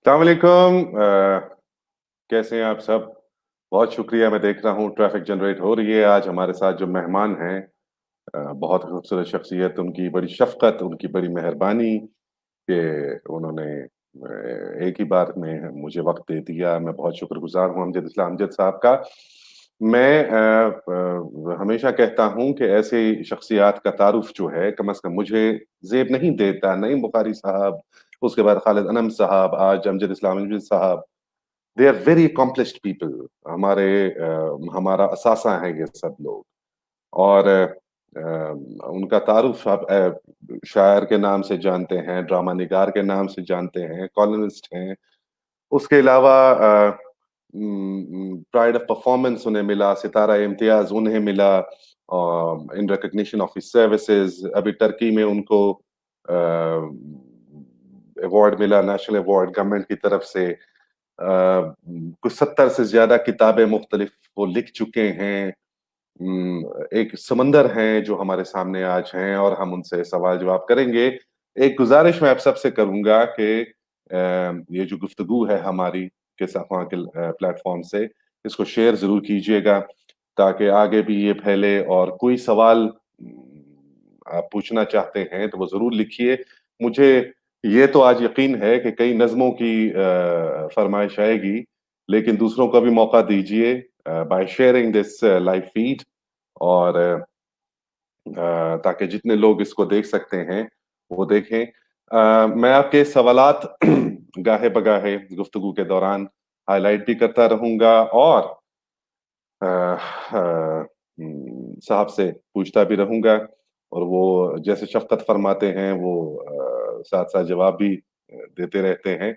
अस्सलाम वालेकुम। कैसे हैं आप सब? बहुत शुक्रिया। मैं देख रहा हूँ ट्रैफिक जनरेट हो रही है। आज हमारे साथ जो मेहमान हैं, बहुत खूबसूरत शख्सियत, उनकी बड़ी शफ़क़त, उनकी बड़ी मेहरबानी कि उन्होंने एक ही बार में मुझे वक़्त दे दिया। मैं बहुत शुक्रगुज़ार हूँ अमजद इस्लाम अमजद साहब का। मैं हमेशा कहता हूँ कि ऐसी शख्सियत का तारुफ़ जो है, कम से कम मुझे ज़ेब नहीं देता। नईम बुखारी साहब, उसके बाद खालिद अनम साहब, आज अमजद इस्लाम अमजद साहब, they are very accomplished people. हमारा असासा हैं ये सब लोग। और उनका तारुफ़ आप शायर के नाम से जानते हैं, ड्रामा निगार के नाम से जानते हैं, कॉलमिस्ट हैं। उसके अलावा प्राइड ऑफ परफॉर्मेंस उन्हें मिला, सितारा इम्तियाज़ उन्हें मिला in recognition of his services. अभी टर्की में उनको अवार्ड मिला, नेशनल अवार्ड गवर्नमेंट की तरफ से। कुछ 70 से ज़्यादा किताबें मुख्तलिफ वो लिख चुके हैं। एक समंदर हैं जो हमारे सामने आज हैं और हम उनसे सवाल-जवाब करेंगे। एक गुज़ारिश मैं आप सबसे करूँगा कि ये जो गुफ्तगू है हमारी किस अफ़वाह के प्लेटफ़ॉर्म से, इसको शेयर ज़रूर कीजिएगा ताकि आगे भी ये फैले और कोई सवाल आप पूछना चाहते हैं तो वो ज़रूर लिखिए। मुझे ये तो आज यकीन है कि कई नज़्मों की फ़रमाइश आएगी, लेकिन दूसरों को भी मौका दीजिए by sharing this live feed और ताकि जितने लोग इसको देख सकते हैं, वो देखें। मैं आपके सवालात गाहे-बगाहे गुफ्तगू के दौरान हाइलाइट भी करता रहूँगा और साहब से पूछता भी रहूँगा और वो जैसे शफ़क़त फ़रमाते हैं, वो साथ-साथ जवाब भी देते रहते हैं।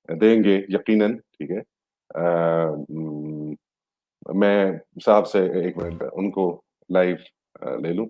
देंगे यकीनन, ठीक है। मैं साहब से 1 मिनट उनको लाइव ले लूँ।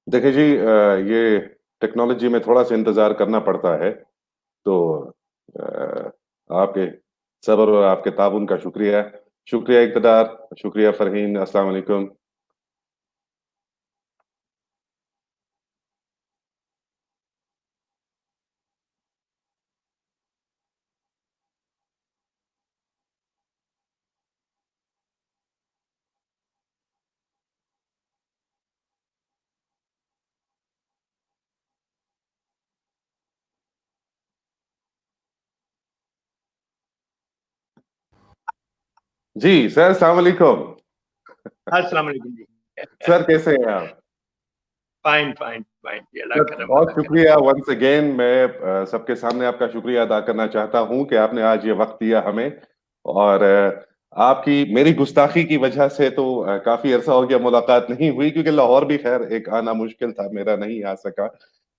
देखिए जी, ये टेक्नोलॉजी में थोड़ा-सा इंतज़ार करना पड़ता है, तो आपके सब्र और आपके ताउन का शुक्रिया। शुक्रिया इक़्तिदार, शुक्रिया फ़रहीन, अस्सलाम वालेकुम। जी, सर अस्सलाम वालेकुम। अस्सलाम वालेकुम जी। सर कैसे हैं आप? फाइन, फाइन, फाइन जी, अल्लाह सर करम, बहुत अल्लाह करम। शुक्रिया वन्स अगेन। मैं सबके सामने आपका शुक्रिया अदा करना चाहता हूँ कि आपने आज ये वक़्त दिया हमें और आपकी मेरी गुस्ताखी की वजह से तो काफ़ी अरसा हो गया मुलाकात नहीं हुई क्योंकि लाहौर भी ख़ैर एक आना मुश्किल था, मेरा नहीं आ सका।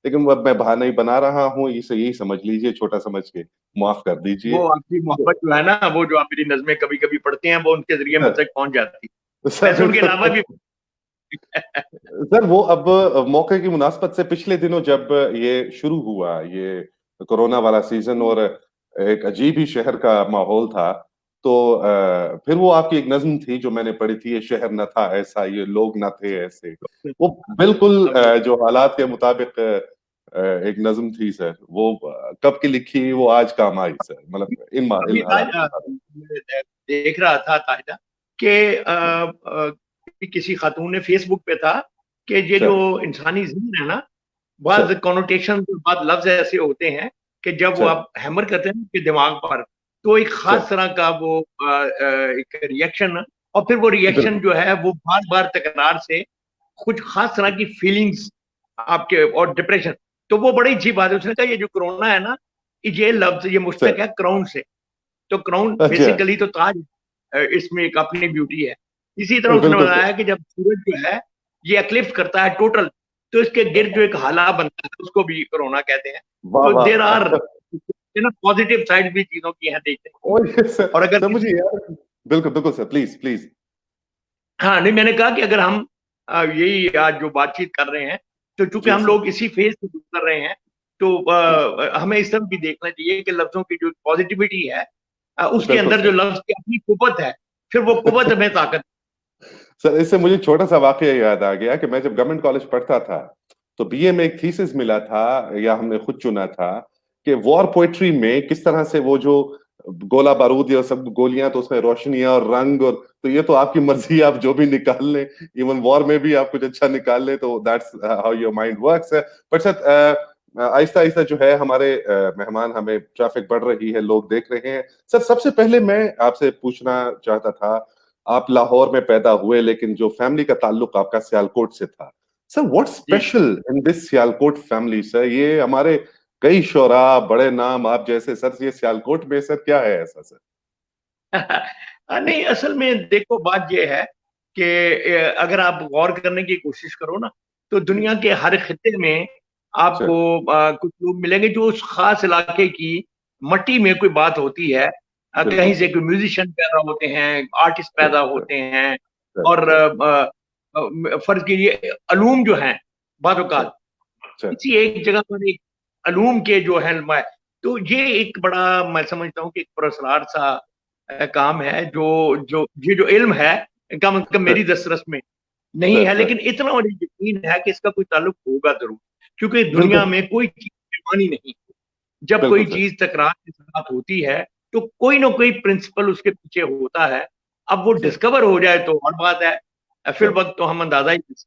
लेकिन अब मैं बहाना ही बना रहा हूँ, इसे यही समझ लीजिए, छोटा समझ के माफ़ कर दीजिए। वो आपकी मोहब्बत जो है ना, वो जो आप मेरी नज़्में कभी-कभी पढ़ते हैं, वो उनके ज़रिए मुझ सर तक पहुँच जाती है। वैसे उनके अलावा सर भी सर वो अब मौके की मुनासबत से पिछले दिनों जब ये शुरू हुआ, ये कोरोना वाला सीज़न और एक अजीब ही शहर का माहौल था, तो फिर वो आपकी एक नज़्म थी जो मैंने पढ़ी थी, ये शहर न था ऐसा, ये लोग ना थे ऐसे। वो बिल्कुल जो हालात के मुताबिक एक नज़्म थी सर, वो कब की लिखी, वो आज काम आई सर, मतलब अभी इन हालात के मुताबिक। मैं देख रहा था ताहिदा कि किसी खातून ने फेसबुक पे था कि ये जो सर, इंसानी ज़हन है ना, बाज़ सर, कॉनोटेशन बाद लफ्ज़ ऐसे होते हैं कि जब वो सर, आप हैमर करते हैं ना उसके दिमाग पर, तो एक सर, ख़ास तरह का वो एक रिएक्शन और फिर वो रिएक्शन बिल्कुल, जो है वो बार-बार तकरार से कुछ ख़ास तरह की फीलिंग्स आपके और डिप्रेशन। तो वो बड़ी अच्छी बात है। उसने कहा ये जो कोरोना है ना, ये लफ्ज़ ये मुश्तक सर, है क्राउन से। तो क्राउन अच्छा, बेसिकली तो ताज इसमें एक अपनी ब्यूटी है। इसी तरह उसने बिल्कुल सर। बताया कि जब सूरज जो है ये एक्लिप्स करता है टोटल, तो इसके गिर्द जो एक हाला बनता है उसको भी कोरोना कहते हैं। वाह, तो देयर आर वाह! बच्चे ना पॉजिटिव साइड भी चीजों की हैं देखते हैं। और ये सर और अगर सर मुझे यार, बिल्कुल बिल्कुल सर, प्लीज प्लीज। हाँ नहीं, मैंने कहा कि अगर हम यही आज जो बातचीत कर रहे हैं, तो चूंकि जी हम सर, लोग इसी फेज से गुजर रहे हैं, तो हमें इस तरफ भी देखना चाहिए कि लफ्जों की जो पॉजिटिविटी है, उसके बिल्कुल अंदर जो सर। लफ्ज की अपनी कुवत है, फिर वो कुवत हमें ताकत। सर इससे मुझे छोटा सा वाकया याद आ गया कि मैं जब गवर्नमेंट कॉलेज पढ़ता था, तो बीए में एक थीसिस मिला था, या हमने खुद चुना था, कि वॉर पोएट्री में किस तरह से वो जो गोला बारूद या सब गोलियां, तो उसमें रोशनियां और रंग, और तो ये तो आपकी मर्जी, आप जो भी निकाल लें, इवन वॉर में भी आप कुछ अच्छा निकाल लें, तो that's how your mind works. But sir Aahista Aahista जो है हमारे मेहमान, हमें ट्रैफिक बढ़ रही है, लोग देख रहे हैं। सर सबसे पहले मैं आपसे पूछना चाहता था, आप लाहौर में पैदा हुए, लेकिन जो फैमिली का ताल्लुक आपका सियालकोट से था। सर व्हाट जी। Special in this Sialkot family sir? ये हमारे कई शोरा, बड़े नाम आप जैसे, सर ये सियालकोट में सर क्या है ऐसा सर? नहीं, असल में देखो बात यह है कि अगर आप गौर करने की कोशिश करो ना, तो जी दुनिया के हर खित्ते में आपको सर, कुछ लोग मिलेंगे जो उस खास इलाके की मट्टी में कोई बात होती है, बिल्कुल कहीं से सर, कोई म्यूजिशियन पैदा होते हैं, आर्टिस्ट सर पैदा सर होते हैं, सर और सर फर्ज कीजिए अलूम जो हैं, सर बाज़ सर किसी एक जगह पर एक अलूम के जो है नुमाए, तो ये एक बड़ा, मैं समझता हूँ कि एक पुरस्कार सा काम है, जो जो ये जो इल्म है, कम से कम मेरी दस्तरस में नहीं सर है, सर लेकिन इतना मुझे यकीन है कि इसका कोई ताल्लुक होगा जरूर, क्योंकि दुनिया बिल्कुल में कोई चीज बेमानी नहीं। जब बिल्कुल कोई सर। चीज तकरार के साथ होती है, तो कोई ना कोई प्रिंसिपल उसके पीछे होता है। अब वो सर डिस्कवर हो जाए तो और बात है, फिर सर वक्त तो हम अंदाजा ही नहीं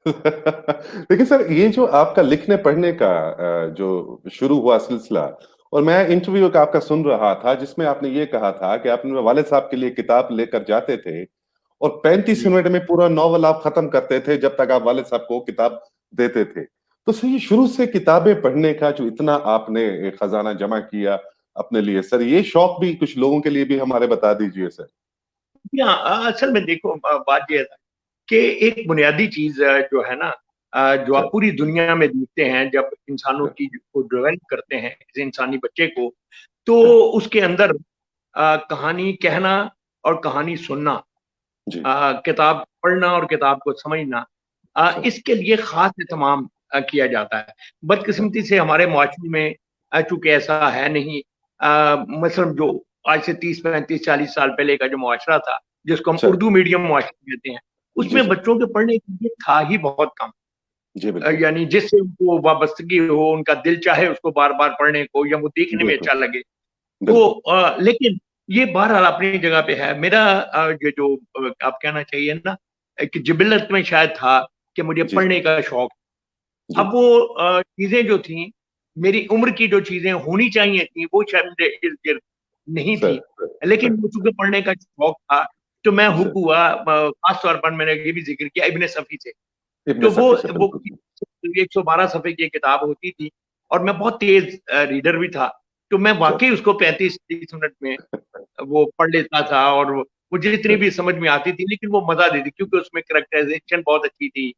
देखिए सर, ये जो आपका लिखने पढ़ने का जो शुरू हुआ सिलसिला, और मैं इंटरव्यू का आपका सुन रहा था जिसमें आपने ये कहा था कि आप अपने वालिद साहब के लिए किताब लेकर जाते थे, और 35 जी। मिनट में पूरा नॉवल आप खत्म करते थे जब तक आप वालिद साहब को किताब देते थे। तो सर ये शुरू से किताबें पढ़ने का जो इतना आपने एक खजाना जमा किया अपने लिए, सर ये शौक भी कुछ लोगों के लिए भी हमारे बता दीजिए सर। हाँ, असल में देखो बात यह है कि एक बुनियादी चीज जो है ना, जो आप सर पूरी दुनिया में देखते हैं, जब इंसानों सर की को डेवलप करते हैं किसी इंसानी बच्चे को, तो सर उसके अंदर कहानी कहना और कहानी सुनना, जी किताब पढ़ना और किताब को समझना, सर इसके लिए खास एहतमाम किया जाता है। सर बदकिस्मती से हमारे माशरे में चूंकि ऐसा है नहीं, मसलन जो आज से 30 35 40 साल पहले का जो मुआशरा था, जिसको हम सर उर्दू मीडियम मुआशरा कहते हैं, जी उसमें सर बच्चों के पढ़ने के लिए था ही बहुत कम। जी बिल्कुल यानी जिससे उनको वाबस्तगी हो, उनका दिल चाहे उसको बार बार पढ़ने को, या वो देखने में बिल्कुल अच्छा लगे। तो बिल्कुल लेकिन ये बहरहाल अपनी जगह पे है। मेरा ये जो आप कहना चाहिए ना, कि जिबिलत में शायद था कि मुझे जी पढ़ने सर का शौक। जी अब वो चीजें जो थी, मेरी उम्र की जो चीजें होनी चाहिए थी, वो शायद मेरे इर्द गिर्द नहीं सर थी। सर लेकिन सर मुझे चूंकि पढ़ने का शौक था, तो मैं हुक सर हुआ, खास तौर पर मैंने ये भी जिक्र किया इब्ने सफी से। इब्ने तो सफी से वो बिल्कुल 112 सफ़े की किताब होती थी, और मैं बहुत तेज रीडर भी था। तो मैं सर वाकई उसको 35 30 मिनट में वो पढ़ लेता था, और मुझे जितनी सर भी समझ में आती थी, लेकिन वो मजा देती, क्योंकि उसमें कैरेक्टराइजेशन बहुत अच्छी थी,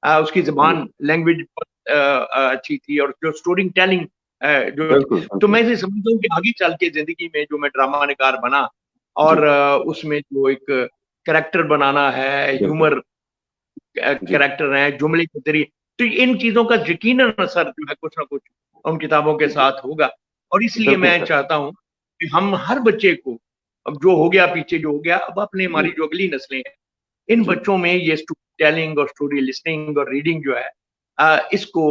उसकी जी जबान लैंग्वेज बहुत अच्छी थी, और जो स्टोरी टेलिंग जो थी। बिल्कुल तो बिल्कुल मैं इसे समझता हूँ कि आगे चल के जिंदगी में जो मैं ड्रामा निगार बना, जी और उसमें जो एक कैरेक्टर बनाना है, बिल्कुल ह्यूमर जी कैरेक्टर हैं, जुमले के जरिए, तो इन चीजों का यकीनन असर जो है कुछ ना कुछ उन किताबों के जी साथ होगा। और इसलिए बिल्कुल मैं सर चाहता हूँ कि हम हर बच्चे को, अब जो हो गया पीछे जो हो गया, अब अपने जी हमारी जो अगली नस्लें हैं, इन जी बच्चों में ये स्टोरी टेलिंग और स्टोरी लिसनिंग और रीडिंग जो है, इसको,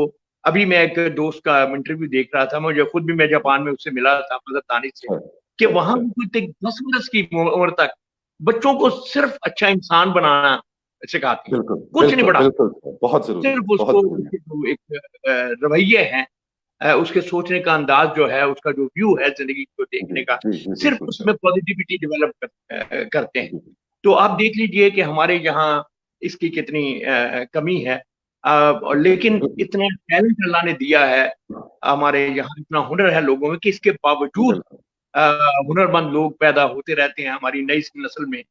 अभी मैं एक दोस्त का इंटरव्यू देख रहा था, मुझे खुद भी, मैं जापान में उससे मिला था, मदद तानिश से, सर कि सर वहां सर भी कोई 10 बरस की उम्र तक बच्चों को जी सिर्फ अच्छा इंसान बनाना सिखाते हैं, बिल्कुल कुछ नहीं बिल्कुल पढ़ाते। बिल्कुल सर, बहुत जरूरी है, सिर्फ बहुत उसको जरूरी उसके जो एक रवैये हैं, उसके सोचने का अंदाज जो है, उसका जो व्यू है जिंदगी को है जी देखने का, जी जी सिर्फ बिल्कुल सर उसमें पॉजिटिविटी डेवलप करते हैं। जी तो आप देख लीजिए कि हमारे यहाँ इसकी कितनी कमी है, लेकिन बिल्कुल इतना टैलेंट अल्लाह ने दिया है, हमारे यहाँ इतना हुनर है लोगों में, कि इसके बावजूद बिल्कुल अ, हुनरमंद लोग पैदा होते रहते हैं हमारी नई नस्ल में।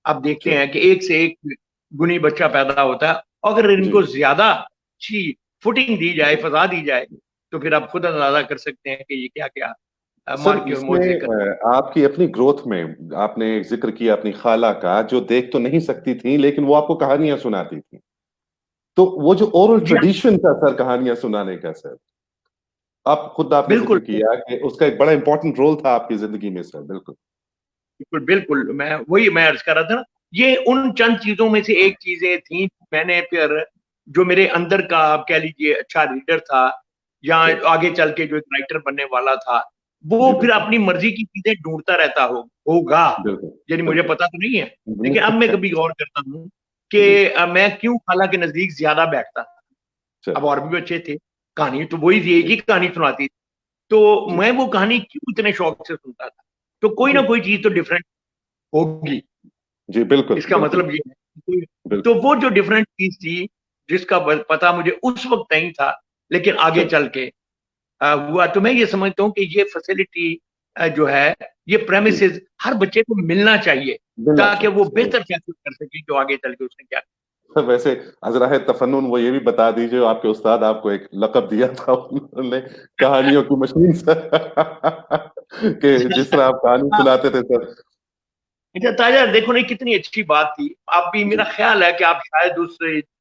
आप देखते सर हैं कि एक से एक गुणी बच्चा पैदा होता है। अगर जी इनको ज्यादा अच्छी फुटिंग दी जाए, फजा दी जाए, तो फिर आप खुद अंदाजा कर सकते हैं कि ये क्या क्या सर माँ की और मौत से कर। इसमें आपकी अपनी ग्रोथ में आपने जिक्र किया अपनी खाला का, जो देख तो नहीं सकती थी लेकिन वो आपको कहानियां सुनाती थी। तो वो जो ओरल जी हाँ, ट्रेडिशन था सर कहानियां सुनाने का सर, आप खुद आपने जिक्र बिल्कुल किया कि उसका एक बड़ा इंपॉर्टेंट रोल था आपकी जिंदगी में सर, बिल्कुल। बिल्कुल बिल्कुल, मैं अर्ज कर रहा था ना, ये उन चंद चीजों में से एक चीजें थी। मैंने फिर जो मेरे अंदर का आप कह लीजिए अच्छा रीडर था, या जी आगे चल के जो एक राइटर बनने वाला था, वो जी फिर बिल्कुल अपनी मर्जी की चीजें ढूंढता रहता होगा। बिल्कुल यानी मुझे बिल्कुल। पता तो नहीं है, लेकिन अब मैं कभी गौर करता हूँ कि जी मैं क्यों खाला के नजदीक ज्यादा बैठता था। सर। अब और भी बच्चे थे, कहानी तो वही थी, एक जी ही कहानी सुनाती थी, तो जी मैं वो कहानी क्यों इतने शौक से सुनता था। तो कोई जी ना कोई चीज तो डिफरेंट होगी, जी बिल्कुल इसका बिल्कुल मतलब ये है। तो बिल्कुल। वो जो डिफरेंट चीज थी, जिसका पता मुझे उस वक्त नहीं था, लेकिन आगे सर चल के हुआ, तो मैं ये समझता हूँ कि ये फैसिलिटी जो है, ये जी प्रेमिसेस हर बच्चे को मिलना चाहिए, मिलना ताकि चाहिए वो सर। बेहतर फैसला कर सके जो आगे चल के उसने क्या। सर वैसे अजराह तफन्नुन वो ये भी बता दीजिए, आपके उस्ताद आपको एक लक़ब दिया था उन्होंने, कहानियों की मशीन सर कि जिस तरह आप कहानी हाँ, सुनाते थे सर। अच्छा ताजा, देखो नहीं कितनी अच्छी बात थी। आप भी, जी मेरा ख्याल है कि आप शायद उस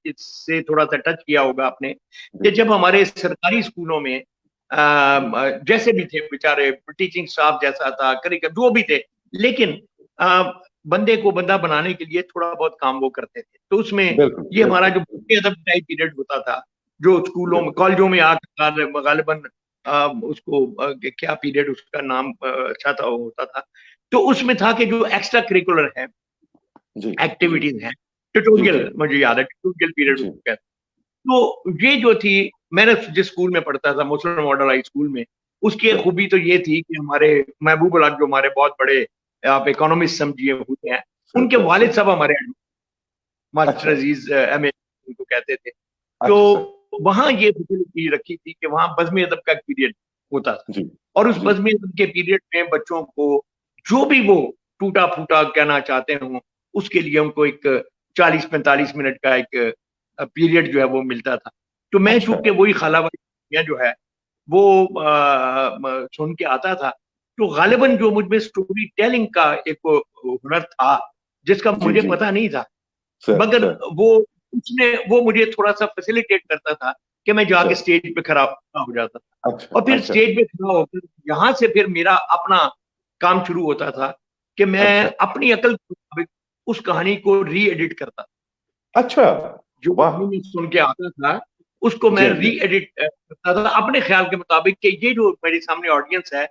इससे थोड़ा सा टच किया होगा आपने, जी कि जब हमारे सरकारी स्कूलों में जैसे भी थे बेचारे, टीचिंग स्टाफ जैसा था, करिकुलम जो भी थे, लेकिन अ, बंदे को बंदा बनाने के लिए थोड़ा बहुत काम वो करते थे। तो उसमें बिल्कुल ये हमारा बिल्कुल जो अदब टाइप पीरियड होता था, जो स्कूलों में बिल्कुल। कॉलेजों में आकर गालिबन उसको क्या पीरियड उसका नाम अच्छा था, वो होता था। तो उसमें था कि जो एक्स्ट्रा करिकुलर है, जी जी एक्टिविटीज हैं, जी ट्यूटोरियल, जी मुझे याद है ट्यूटोरियल पीरियड जी उसको कहते हैं। तो ये जो थी, मैंने जिस स्कूल में पढ़ता था, मुस्लिम मॉडल हाई स्कूल में, उसकी एक सर। खूबी तो ये थी कि हमारे महबूब अला जो हमारे बहुत बड़े आप इकोनॉमिस्ट समझिए हुए हैं, सर उनके सर वालिद सर। साहब हमारे मास्टर अच्छा अजीज एम ए उनको कहते थे। तो अच्छा सर। वहां ये फैसिलिटी रखी थी कि वहां बज़्म अदब का पीरियड होता था, जी और उस जी बज़्म अदब के पीरियड में बच्चों को जो भी वो टूटा फूटा कहना चाहते हो, उसके लिए उनको एक 40-45 मिनट का एक पीरियड जो है वो मिलता था। तो मैं अच्छा चूंकि वही खाला वाली जो है वो सुन के आता था, तो गालिबन जो मुझ में स्टोरी टेलिंग का एक हुनर था, जिसका जी मुझे जी पता नहीं था, सर मगर सर वो उसने वो मुझे थोड़ा-सा फैसिलिटेट करता था कि मैं जाके सर। स्टेज पे खड़ा खड़ा हो जाता था। अच्छा और फिर अच्छा स्टेज पे खड़ा होकर यहाँ से फिर मेरा अपना काम शुरू होता था कि मैं अच्छा अपनी अकल के मुताबिक उस कहानी को री-एडिट करता। अच्छा। जो वाह। कहानी मैं सुन के आता था, उसको जी मैं हाँ जी हाँ जी। री-एडिट करता था अपने ख्याल के मुताबिक, कि ये जो मेरे सामने ऑडियंस है,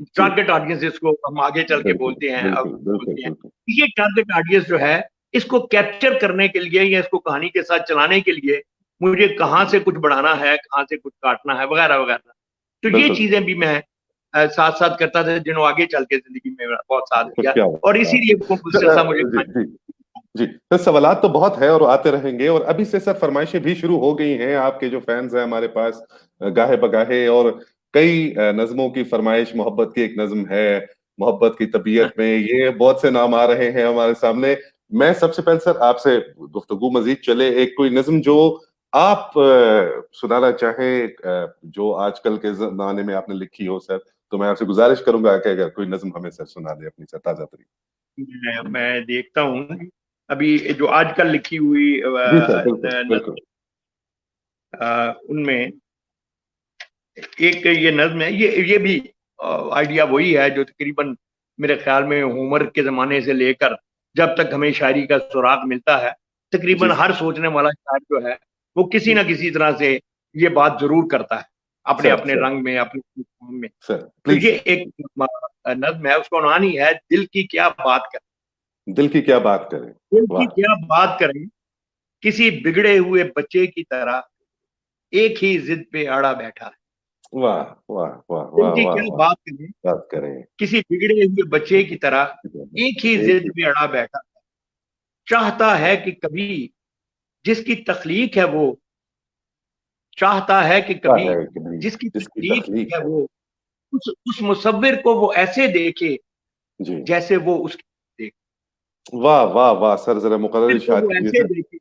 जी टारगेट ऑडियंस जिसको हम आगे चल के बिल्कुल बोलते हैं, अब बिल्कुल बिल्कुल बोलते हैं, बिल्कुल। ये टारगेट ऑडियंस जो है, इसको कैप्चर करने के लिए या इसको कहानी के साथ चलाने के लिए मुझे कहाँ से कुछ बढ़ाना है, कहाँ से कुछ काटना है, वगैरह वगैरह। तो ये बिल्कुल चीजें भी मैं साथ साथ करता था, जिन्होंने आगे चल के जिंदगी में मेरा बहुत साथ सर। दिया, क्या और बात इसीलिए वो है मुझसे सर। मुझे जी कहानी। जी जी सर, सवालात तो बहुत है और आते रहेंगे, और अभी से सर फरमाइशें भी शुरू हो गई हैं, आपके जो फैंस हैं हमारे पास गाहे बगाहे, और कई नज़्मों की फरमाइश, मोहब्बत की एक नज़्म है, मोहब्बत की तबीयत में, ये बहुत से नाम आ रहे हैं हमारे सामने। मैं सबसे पहले सर आपसे गुफ्तगू मजीद चले, एक कोई नज़्म जो आप सुनाना चाहें, जो आजकल के ज़माने में आपने लिखी हो सर, तो मैं आपसे गुज़ारिश करूँगा कि अगर कोई नज़्म हमें सर सुना दें अपनी सर ताज़ा-तरीन। मैं देखता हूँ अभी जो आजकल लिखी हुई जी सर, बिल्कुल, बिल्कुल। उनमें एक ये नज्म है, ये भी आइडिया वही है जो तकरीबन मेरे ख्याल में होमर के जमाने से लेकर जब तक हमें शायरी का सुराग मिलता है, जी तकरीबन सर, हर सोचने वाला शायर जो है, वो किसी जी। ना किसी तरह से ये बात जरूर करता है, अपने सर, अपने सर, रंग में, अपने फॉर्म में। सर, तो प्लीज़ ये सर। एक नज्म है, उसका उन्वान ही है दिल की क्या बात करें। दिल की क्या बात करें। दिल की वाह! क्या बात करें, किसी बिगड़े हुए बच्चे की तरह एक ही जिद पे अड़ा बैठा है। वाह, वाह, वाह, दिल वाह, की वाह, क्या वाह! बात करें, बात करें। किसी बिगड़े हुए बच्चे की तरह एक ही एक जिद ही पे अड़ा बैठा, चाहता है कि कभी जिसकी तखलीक है वो, चाहता है कि क्या कभी है कि नहीं, जिसकी जिसकी तखलीक तख्लीक है है। वो, उस मुसव्विर को वो ऐसे देखे जी। जैसे वो उसकी देखे, वाह, वाह, वाह! सर ज़रा मुकर्रर फिर को इरशाद वो कीजिए ऐसे सर। देखे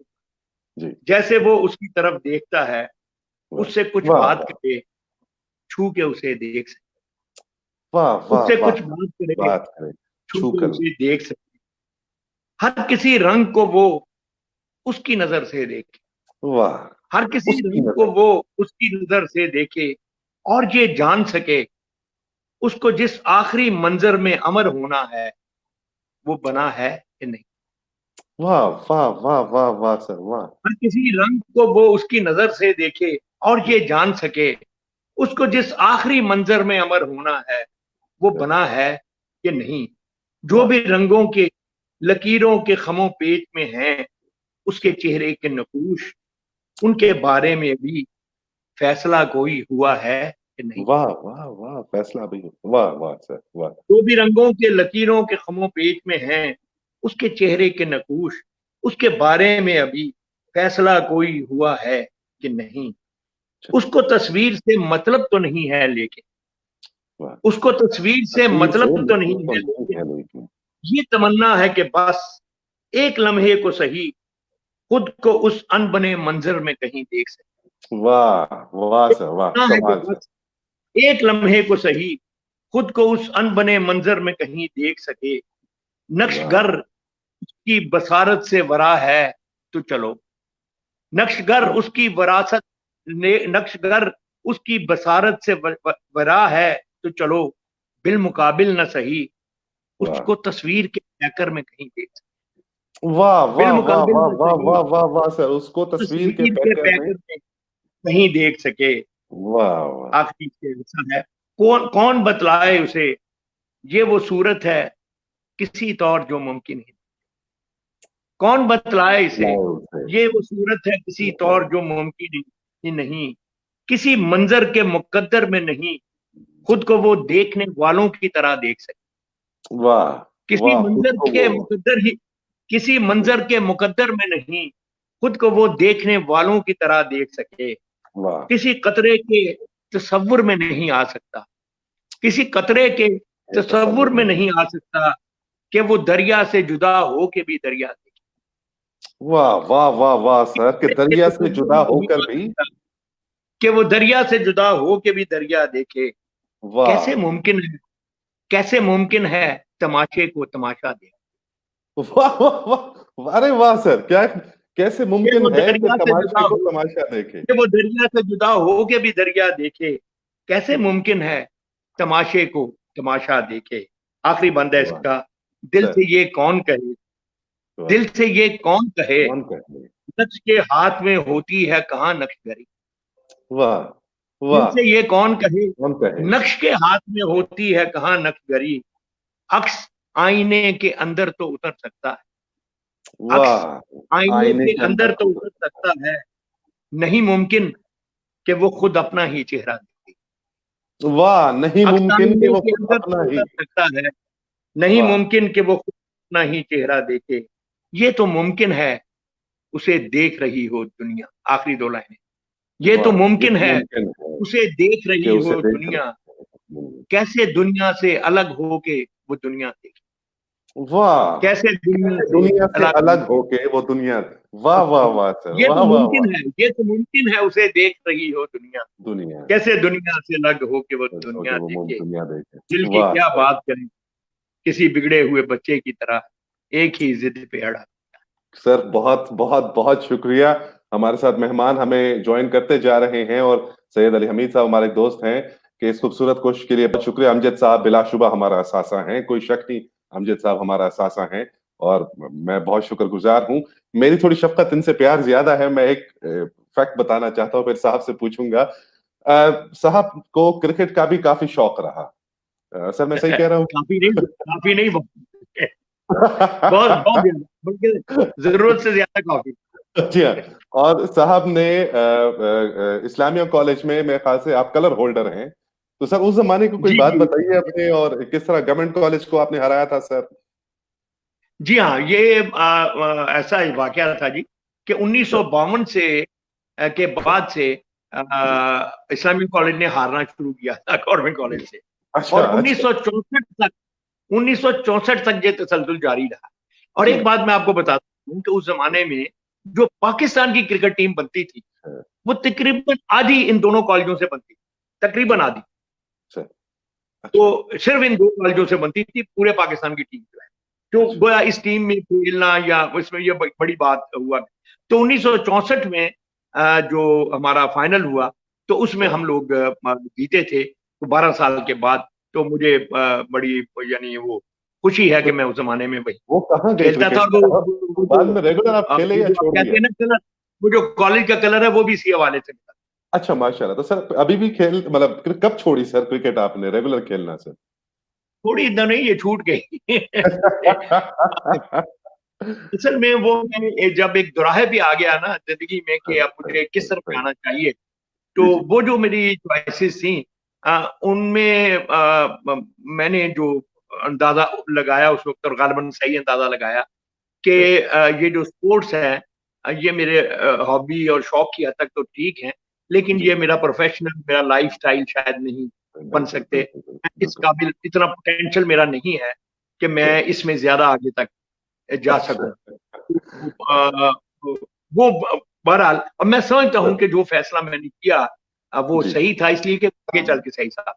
जी, जैसे वो उसकी तरफ देखता है, वाह! उससे कुछ वाह, बात वाह! करे, छू के उसे देख सके। वाह वाह उससे वाह। कुछ बात करे, बात करें। छू छू के कर। उसे देख सके, हर किसी रंग को वो उसकी नजर से देखे, वाह। हर किसी उसकी रंग को नजर। वो उसकी नजर से देखे, और ये जान सके उसको जिस आखिरी मंजर में अमर होना है वो बना है कि नहीं। वाह वाह वाह वाह वाह सर वाह। हर किसी रंग को वो उसकी नजर से देखे और ये जान सके उसको जिस आखिरी मंजर में अमर होना है वो बना है कि नहीं। जो वाह। भी रंगों के लकीरों के खमों पेच में हैं उसके चेहरे के नकूश, उनके बारे में भी फैसला कोई हुआ है कि नहीं। वाह वाह वाह फैसला भी। वाह वाह सर वाह। जो भी रंगों के लकीरों के खमों पेच में हैं उसके चेहरे के नकूश, उसके बारे में अभी फैसला कोई हुआ है कि नहीं। उसको तस्वीर से मतलब तो नहीं है लेकिन, वाह। उसको तस्वीर से तस्वीर से मतलब तो नहीं मतलब तो है नहीं लेकिन है लेकिन। ये तमन्ना है कि बस एक लम्हे को सही खुद को उस अनबने मंजर में कहीं देख सके। वाह वाह ये सर वाह तमन्ना है कि कमाल सर। बस एक लम्हे को सही खुद को उस अनबने मंजर में कहीं देख सके। वाह नक्शगर की बसारत से वरा है तो चलो, नक्शगर वाह उसकी वरासत ने नक्शगर उसकी बसारत से वरा है तो चलो, बिलमुकाबिल न सही वाह उसको तस्वीर के पैकर में कहीं देख सकते। वाह वाह वाह बिलमुकाबिल वाह न वाह सही वाह वाह वाह सर उसको तस्वीर के तस्वीर के पैकर में। पैकर में कहीं देख सके। वाह वाह। आखिरी शेर ऐसा है, कौन कौन बतलाए उसे ये वो सूरत है किसी तौर जो मुमकिन है। कौन बतलाए इसे लाओ से। ये वो सूरत है किसी तौर जो मुमकिन ही नहीं। किसी मंजर के मुकद्दर में नहीं खुद को वो देखने वालों की तरह देख सके। वाह किसी वाह खुद मंजर को के वो। मुकद्दर ही किसी मंजर के मुकद्दर में नहीं खुद को वो देखने वालों की तरह देख सके। वाह। किसी कतरे के तसव्वुर में नहीं आ सकता, किसी कतरे के ये तसव्वुर तसव्वुर में में नहीं। नहीं आ सकता कि वो दरिया से जुदा हो के भी दरिया देखे। वाह वाह वाह वाह सर कि किसी दरिया से तसव्वुर जुदा में नहीं होकर आ भी। सकता कि वो दरिया से जुदा हो के भी दरिया देखे। कैसे वाह मुमकिन है, कैसे मुमकिन है तमाशे को तमाशा दे। वाह वाह वाह अरे वाह सर क्या। कैसे कि मुमकिन वो है कि दरिया से जुदा तमाशे को हो तमाशा देखे। कि वो दरिया से जुदा हो के भी दरिया देखे। कैसे मुमकिन है तमाशे को तमाशा देखे। आखिरी बंद है वाह इसका, दिल सर से ये कौन कहे, वाह। दिल से ये कौन कहे कौन कहे। नक्श के हाथ में होती है कहाँ नक्शगरी। वाह दिल वाह। से ये कौन कहे कौन कहे। नक्श के हाथ में होती है कहाँ नक्शगरी। अक्स आईने के अंदर तो उतर सकता है, अक्स वाह आईने आईने के के अंदर अंदर तो उतर। उतर सकता है। नहीं मुमकिन कि वो खुद अपना ही चेहरा देखे। वाह नहीं अक्स मुमकिन कि आईने वो के खुद अंदर अपना तो ही। उतर सकता है, नहीं वाह। मुमकिन कि वो खुद अपना ही चेहरा देखे। ये तो मुमकिन है उसे देख रही हो दुनिया। आखिरी दो लाइनें, ये तो वाह ये मुमकिन तो है मुमकिन है उसे देख कि रही उसे हो देख दुनिया। रहे। कैसे दुनिया से अलग हो के वो दुनिया देखे। वाह कैसे दुनिया कैसे से दुनिया से अलग हो अलग के होके वो दुनिया। वाह वाह वाह सर ये वाह तो वाह मुमकिन वाह। है, ये तो मुमकिन है उसे देख रही हो दुनिया। दुनिया कैसे दुनिया से अलग हो के वो होके दुनिया वो देखे। दुनिया देखे। दिल की वाह क्या सर। बात करें किसी बिगड़े हुए बच्चे की तरह एक ही जिद पे अड़ा। सर बहुत बहुत बहुत शुक्रिया। हमारे साथ मेहमान हमें ज्वाइन करते जा रहे हैं और सैयद अली हमीद साहब हमारे दोस्त हैं कि इस खूबसूरत कोशिश के लिए बहुत शुक्रिया। अमजद साहब बिलाशुबा हमारा असासा हैं, कोई शक नहीं। अमजद साहब हमारा असासा हैं और मैं बहुत शुक्रगुजार हूँ। मेरी थोड़ी शफकत इनसे प्यार ज्यादा है। मैं एक फैक्ट बताना चाहता हूँ फिर साहब से पूछूंगा। साहब को क्रिकेट का भी काफी शौक रहा। सर मैं सही कह रहा काफी नहीं बहुत बहुत हूँ। बहुत ज्यादा, बल्कि जरूरत से ज्यादा काफी। जी हाँ। और साहब ने इस्लामिया कॉलेज में मेरे ख्याल से आप कलर होल्डर हैं। तो सर उस जमाने की कोई जी बात जी बताइए अपने और किस तरह गवर्नमेंट कॉलेज को आपने हराया था सर। जी हाँ, ये ऐसा ही वाकया था जी कि 1952 से के बाद से इस्लामिक कॉलेज ने हारना शुरू किया था गवर्नमेंट कॉलेज से। अच्छा और अच्छा। 1964 तक ये तसलसल जारी रहा। और जी। एक बात मैं आपको बताता हूँ कि उस जमाने में जो पाकिस्तान की क्रिकेट टीम बनती थी वो तकरीबन आधी इन दोनों कॉलेजों से बनती थी, तकरीबन जी आधी। सर। अच्छा, तो सिर्फ इन 2 कॉलेजों से बनती थी पूरे पाकिस्तान की टीम जो है। तो अच्छा। गोया इस टीम में खेलना या उसमें ये बड़ी बात हुआ। तो 1964 में जो हमारा फाइनल हुआ, तो उसमें अच्छा। हम लोग जीते थे, तो 12 साल के बाद। तो मुझे बड़ी यानी वो खुशी है तो कि मैं उस जमाने में वही वो कहाँ गए खेलता क्रिकेट था। से? और बाद में रेगुलर आप खेले वो या जो आप छोड़ कहते दिया? हैं ना कलर, वो जो कॉलेज का कलर है वो भी इसी हवाले से मिला। अच्छा, माशाल्लाह। तो सर अभी भी खेल मतलब कब छोड़ी सर क्रिकेट आपने रेगुलर खेलना सर? थोड़ी इतना नहीं, ये छूट गई। असल में वो मैं जब एक दोराहे भी आ गया ना जिंदगी में कि अब मुझे किस तरफ सही। जाना चाहिए, तो जी, जी। वो जो मेरी चॉइसेस थी उनमें मैंने जो अंदाजा लगाया उस वक्त, और गालिबन सही अंदाजा लगाया कि ये जो स्पोर्ट्स है ये मेरे हॉबी और शौक की हद तक तो ठीक है, लेकिन जी, ये मेरा प्रोफेशनल, मेरा लाइफ स्टाइल शायद नहीं बन बिल्कुल, सकते। बिल्कुल, बिल्कुल, इस बिल्कुल। काबिल इतना पोटेंशियल मेरा नहीं है कि मैं सही। इसमें ज्यादा आगे तक जा अच्छा। सकूं। वो बहरहाल अब मैं समझता हूं सर, कि जो फैसला मैंने किया वो जी। सही था, इसलिए कि आगे चल के सही था।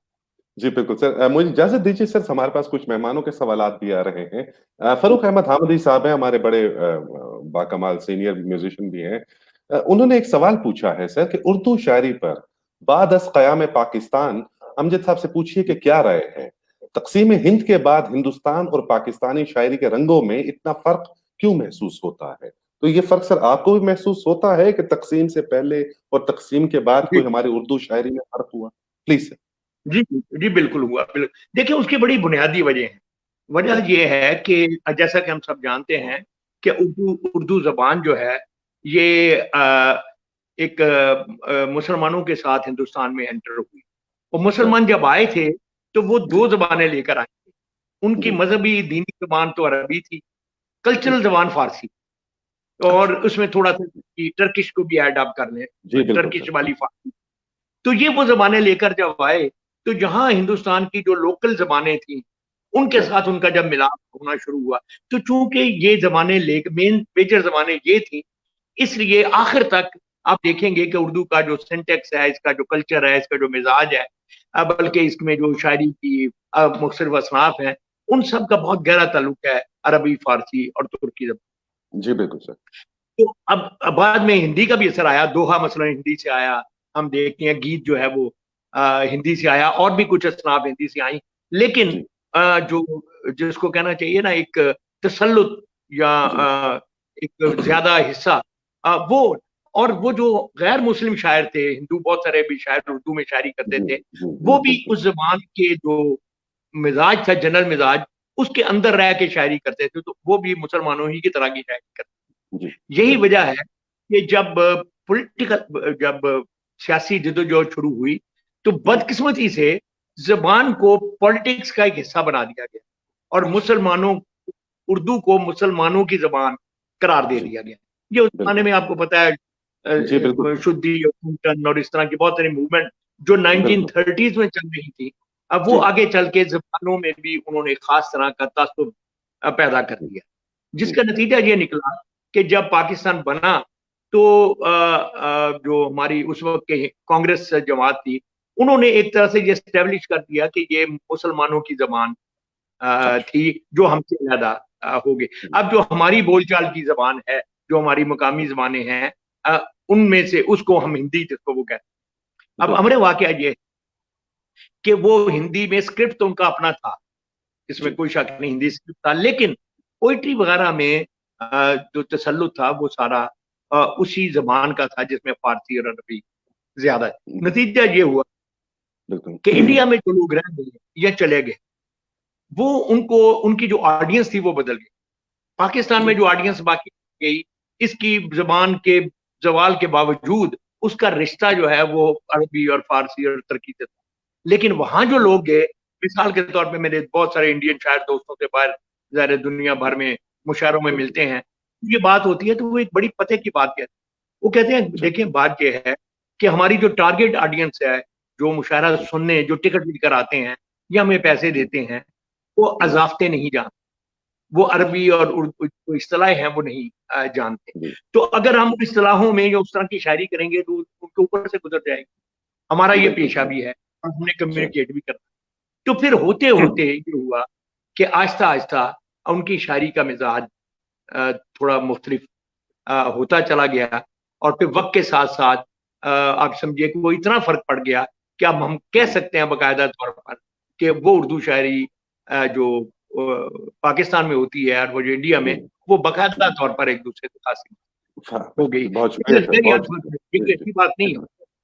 जी, बिल्कुल सर। मुझे इजाज़त दीजिए सर, हमारे पास कुछ मेहमानों के सवालात भी आ रहे हैं। फ़ारूक अहमद हामिदी साहब हैं, हमारे बड़े बाकमाल सीनियर म्यूज़िशियन भी हैं। उन्होंने एक सवाल पूछा है सर कि उर्दू शायरी पर बाद अज़ क़याम पाकिस्तान अमजद साहब से पूछिए कि क्या राय है? तक़सीम हिंद के बाद हिंदुस्तान और पाकिस्तानी शायरी के रंगों में इतना फ़र्क क्यों महसूस होता है? तो ये फ़र्क सर आपको भी महसूस होता है कि तक़सीम से पहले और तक़सीम के बाद जी कोई हमारी उर्दू शायरी में फ़र्क हुआ? Please sir. जी जी, बिल्कुल हुआ। देखिए, उसकी बड़ी बुनियादी वजह है। जी, वजह यह है कि जैसा कि हम सब जानते हैं कि उर्दू उर्दू जबान जो है ये एक मुसलमानों के साथ हिंदुस्तान में एंटर हुई, और अच्छा। मुसलमान जब आए थे तो वो जी, 2 जबानें लेकर आए थे। उनकी जी, मजहबी दीनी जबान तो अरबी थी, जी, कल्चरल जबान फारसी, और अच्छा। उसमें थोड़ा-सा टर्किश को भी ऐड आप कर लें, जी, बिल्कुल टर्किश सर। वाली फारसी। तो ये वो ज़बानें लेकर जब आए, तो जहाँ हिंदुस्तान की जो लोकल ज़बानें थीं, उनके अच्छा। साथ उनका जब मिलाप होना शुरू हुआ, तो चूँकि ये ज़बानें मेजर ज़बानें ये थीं, इसलिए आखिर तक आप देखेंगे कि उर्दू का जो सिंटैक्स है, इसका जो कल्चर है, इसका जो मिज़ाज है, बल्कि इसमें जो शायरी की मुख्तलिफ असनाफ़ हैं, उन सब का बहुत गहरा ताल्लुक है अरबी, फ़ारसी और तुर्की ज़बान। जी, बिल्कुल सर। तो अब बाद में हिंदी का भी असर आया, दोहा मसलन हिंदी से आया, हम देखते हैं गीत जो है वो हिंदी से आया, और भी कुछ असनाफ हिंदी से आई। लेकिन जी, जो जिसको कहना चाहिए ना एक तसल्लुत या जी। एक ज़्यादा हिस्सा वो, और वो जो गैर मुस्लिम शायर थे, हिंदू बहुत सारे भी शायर उर्दू में शायरी करते जी, थे, जी, जी, वो भी बिल्कुल। उस ज़बान के जो मिज़ाज था, जनरल मिज़ाज, उसके अंदर रह के शायरी करते थे, तो वो भी मुसलमानों ही की तरह की शायरी करते थे। जी, यही सही। वजह है कि जब सियासी जद्दोजहद शुरू हुई, तो जी, बदकिस्मती से ज़बान को पॉलिटिक्स का एक हिस्सा बना दिया गया, और अच्छा। मुसलमानों उर्दू को मुसलमानों की ज़बान करार दे जी, दिया गया। ये उस ज़माने बिल्कुल। में आपको पता है जी, बिल्कुल सर। शुद्धी और टूटन और इस तरह की बहुत सारी मूवमेंट जो बिल्कुल। 1930s में चल रही थी, अब वो जी, आगे चल के ज़बानों में भी उन्होंने खास तरह का तासुब पैदा कर जी, दिया। जी, जिसका नतीजा ये निकला कि जब पाकिस्तान बना, तो जो हमारी उस वक्त के कांग्रेस जमात थी, उन्होंने एक तरह से ये एस्टेब्लिश कर दिया कि ये मुसलमानों की जबान अच्छा। थी जो हमसे ज्यादा हो गई। जी, अब जो हमारी बोलचाल की जबान है, जो हमारी मकामी जबानें हैं, उनमें से उसको हम हिंदी जिसको वो कहते हैं। अब बिल्कुल। हमारे वाकया ये है कि वो हिंदी में स्क्रिप्ट तो उनका अपना था, इसमें जी, कोई शक नहीं, हिंदी स्क्रिप्ट था, लेकिन पोइट्री वगैरह में जो तसल्लुत था वो सारा उसी जबान का था जिसमें फारसी और अरबी ज्यादा है। जी, नतीजा ये हुआ बिल्कुल। कि इंडिया में जो लोग रह गए या चले गए, वो उनको उनकी जो ऑडियंस थी वो बदल गई। पाकिस्तान में जी, जो ऑडियंस बाकी गई, इसकी जबान के जवाल के बावजूद उसका रिश्ता जो है वो अरबी और फारसी और तुर्की से था। लेकिन वहां जो जी, लोग गए, मिसाल के तौर पे मेरे बहुत सारे इंडियन शायर दोस्तों से बाहर ज़ाहिर दुनिया भर में मुशायरों में बिल्कुल। मिलते हैं, ये बात होती है तो वो एक बड़ी पते की बात कहते हैं। वो कहते हैं अच्छा। देखिए बात ये है कि हमारी जो टारगेट ऑडियंस है, जो मुशायरा जी, सुनने जो टिकट लेकर आते हैं या हमें पैसे जी, देते हैं, वो जी, अज़ाफ़ते नहीं जानते, वो अच्छा। अरबी और उर्दू जो इस्तिलाहें हैं वो नहीं जानते। जी, तो अगर हम इस्तिलाहों में या उस तरह की शायरी करेंगे तो उनके ऊपर से गुजर जाएगी। हमारा ये बिल्कुल पेशा सही। भी है और हमने सही। कम्युनिकेट भी करना है। तो फिर होते होते ये हुआ कि आहिस्ता आहिस्ता उनकी शायरी का मिजाज थोड़ा मुख्तलिफ होता चला गया, और फिर वक्त के साथ साथ आप समझिए कि वो इतना फर्क पड़ गया कि अब हम कह सकते हैं बाकायदा तौर पर कि वो उर्दू शायरी जो पाकिस्तान में होती है और वो जो इंडिया में, वो बाकायदा तौर पर एक दूसरे से खासी हो गई। बहुत शुक्रिया सर, मेरी बहुत ये कोई अच्छी बात नहीं है,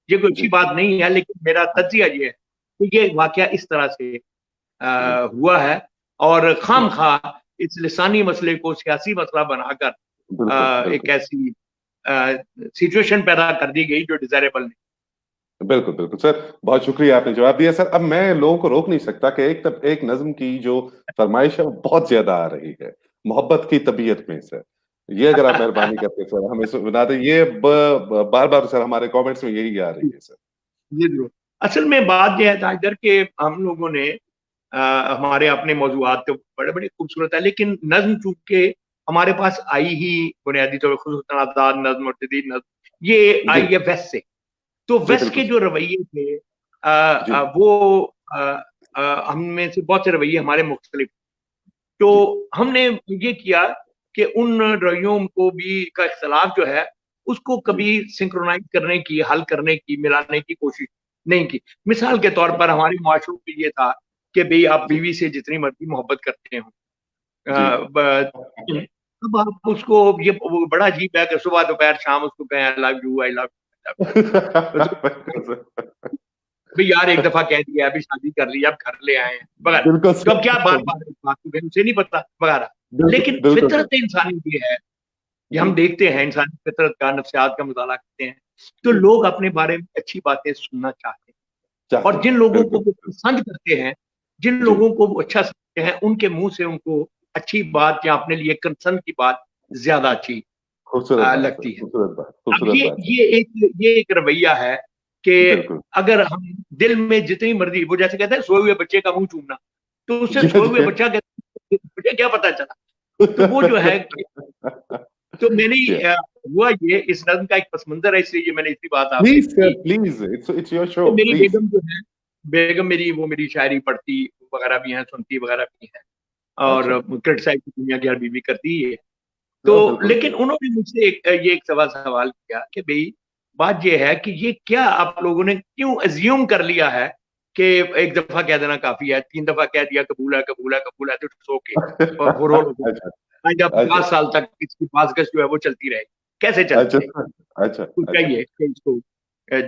ये कोई अच्छी बात नहीं है, लेकिन मेरा तज्जिया ये है कि ये वाकया इस तरह से हुआ है, और खाम खा इस लिसानी मसले को सियासी मसला बनाकर एक ऐसी सिचुएशन पैदा कर दी गई जो डिजायरेबल नहीं। बिल्कुल बिल्कुल सर, बहुत शुक्रिया, आपने जवाब दिया सर। अब मैं लोगों को रोक नहीं सकता कि एक नज्म की जो फरमाइश है वो बहुत ज्यादा आ रही है, मोहब्बत की तबीयत में सर। ये अगर आप मेहरबानी करते सर हमें बता दें, ये बार बार सर हमारे कमेंट्स में यही आ रही है सर। जी जरूर। असल में बात यह है ताहिर के हम लोगों ने हमारे अपने मौजूआत तो बड़े बड़े खूबसूरत है, लेकिन नज्म चूंकि हमारे पास आई ही बुनियादी तौर पर खुसूसन आजाद नज्म और जदीद नज्म, ये आई है वेस्ट से। तो वेस्ट के जो रवैये थे वो हम में से बहुत से रवैये हमारे मुख्तलिफ, तो हमने ये किया कि उन रवैयों को भी का इख्तलाफ जो है उसको कभी सिंक्रोनाइज करने की, हल करने की, मिलाने की कोशिश नहीं की। मिसाल के तौर पर हमारे मुआशरों में ये था कि भाई आप बीवी से जितनी मर्जी मोहब्बत करते हो, अब आप उसको, ये वो बड़ा अजीब है कि सुबह दोपहर शाम उसको कहें I love you, I love भाई यार एक दफा कह दिया, अभी शादी कर ली, अब घर ले आए हैं वगैरह, तो अब क्या बार बार बात उसे नहीं पता वगैरह। लेकिन फितरत इंसानी ये है, ये हम देखते हैं इंसानी फितरत का, नफ्सियात का मुताला करते हैं, तो लोग अपने बारे में अच्छी बातें सुनना चाहते हैं, और जिन लोगों को वो पसंद करते हैं, जिन लोगों को वो अच्छा समझते हैं, उनके मुंह से उनको अच्छी बात या अपने लिए कंसर्न की बात ज्यादा अच्छी लगती है। अब ये एक रवैया है कि अगर हम दिल में जितनी मर्जी, वो जैसे कहते हैं सोए हुए बच्चे का मुंह चूमना, तो उससे सोए हुए बच्चा कहते मुझे क्या पता चला, तो वो जो है तो मैंने हुआ ये इस नज्म का एक पस मंजर है, इसलिए ये मैंने इसी बात आपको मेरी बेगम जो है, बेगम मेरी वो मेरी शायरी पढ़ती वगैरह भी है, सुनती वगैरह भी है, और क्रिटिसाइज दुनिया की हर बीवी करती है। तो लेकिन उन्होंने मुझसे ये एक सवाल किया कि भाई बात ये है कि ये क्या आप लोगों ने क्यों अज्यूम कर लिया है कि एक दफा कह देना काफी है, 3 दफा कह दिया कबूल है कबूल है कबूल है, तो सो के 50 साल तक इसकी बाज़गश जो है वो चलती रहेगी, कैसे चलती रहेगी? चाहिए कि इसको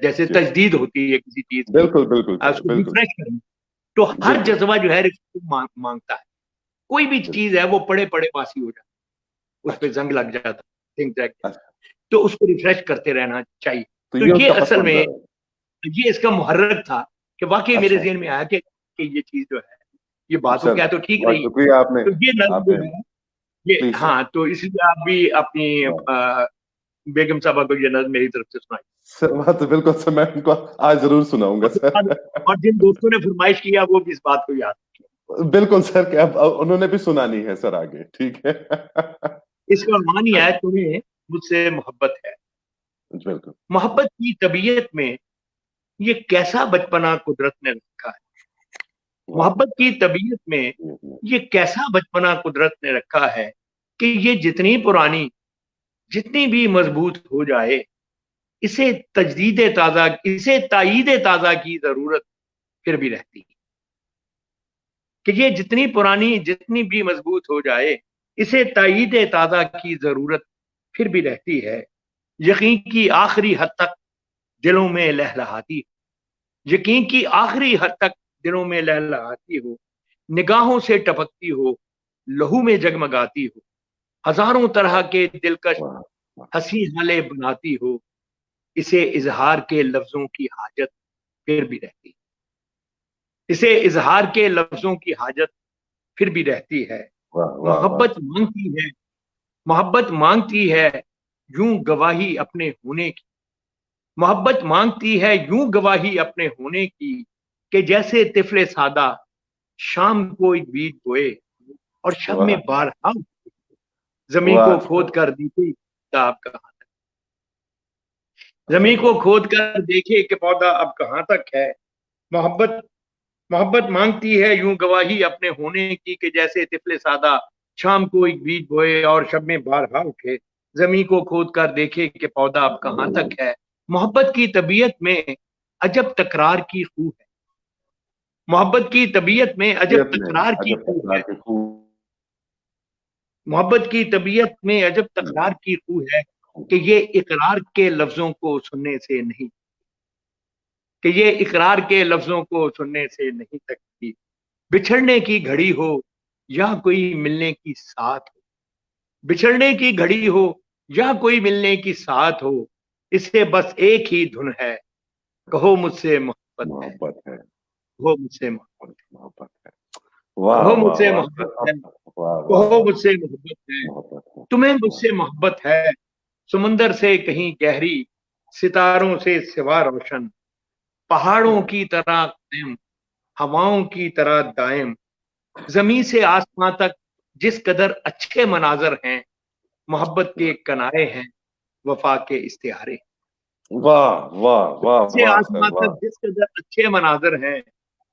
जैसे तजदीद होती है किसी चीज की, उसको रिफ्रेश करना, तो हर जज्बा जो है मांगता है। कोई भी चीज है वो पड़े पड़े बासी हो जाती, उस पर जंग लग जाता, थिंक दैट, तो उसको रिफ्रेश करते रहना चाहिए। तो ये असल में ये इसका मुहर्रक था कि वाकई मेरे ज़हन में आया कि ये चीज जो है, ये बात हो क्या तो ठीक रही, तो ये नज़्म जो है ये, हाँ, तो इसलिए आप भी अपनी बेगम साहबा को ये नज़्म मेरी तरफ से सुनाई। तो बिल्कुल सर, मैं उनको आज जरूर सुनाऊंगा सर। और जिन दोस्तों ने फरमाइश किया वो भी इस बात को याद रखें। बिल्कुल सर, क्या उन्होंने भी सुनानी है सर आगे, ठीक है। इसका मान यह है तुम्हें मुझसे मोहब्बत है। मोहब्बत की तबीयत में ये कैसा बचपना कुदरत ने रखा है, मोहब्बत की तबीयत में ये कैसा बचपना कुदरत ने रखा है कि ये जितनी पुरानी, जितनी भी मजबूत हो जाए, इसे तायीद ताजा की जरूरत फिर भी रहती है। कि ये जितनी पुरानी, जितनी भी मजबूत हो जाए, इसे तायीद ताजा की जरूरत फिर भी रहती है। यकीन की आखिरी हद तक दिलों में लहलहाती, यकीन की आखिरी हद तक दिलों में लहलहाती हो, निगाहों से टपकती हो, लहू में जगमगाती हो, हजारों तरह के दिलकश हंसी हाले बनाती हो, इसे इजहार के लफ्जों की हाजत फिर भी रहती है, इसे इजहार के लफ्जों की हाजत फिर भी रहती है। मोहब्बत मांगती है, मोहब्बत मांगती है यूं गवाही अपने होने की, मोहब्बत मांगती है यूं गवाही अपने होने की, कि जैसे तिफले सादा शाम को एक बीज बोए और शब में बारहा जमीन को खोद कर देखे किताब कहाँ तक, जमीन को खोद कर देखे कि पौधा अब कहाँ तक है। मोहब्बत मोहब्बत मांगती है यूं गवाही अपने होने की, कि जैसे तिफले सादा शाम को एक बीज बोए और शब में बारहा उठे, जमीन को खोद कर देखे कि पौधा अब कहाँ तक है। मोहब्बत की तबीयत में अजब तकरार की खू है। मोहब्बत की तबीयत में अजब तबीयत में तकरार की अजब खू तकरार है। के खूब। मोहब्बत की तबीयत में अजब तकरार की खू है, कि ये इकरार के लफ्जों को सुनने से नहीं, कि ये इकरार के लफ्जों को सुनने से नहीं थकती। बिछड़ने की घड़ी हो या कोई मिलने की साथ हो, बिछड़ने की घड़ी हो या कोई मिलने की साथ हो, इसे बस एक ही धुन है, कहो मुझसे मोहब्बत है, मोहब्बत है, कहो मुझसे मोहब्बत, मोहब्बत है। वाह कहो वाह मुझसे वाह मोहब्बत सर, है, वाह वाह कहो वाह। मुझसे मोहब्बत है। मोहब्बत है, तुम्हें वाह। मुझसे मोहब्बत है, समंदर से कहीं गहरी, सितारों से सिवा रोशन, पहाड़ों हम्म, की तरह कायम, हवाओं की तरह दायम, जमीन से आसमां तक जिस कदर अच्छे मनाजर हैं, मोहब्बत के कनाए हैं, वफा के इस्तिहारे। वाह वाह वाह से वाह सर, आसमां वाह। तक जिस कदर अच्छे मनाजर हैं,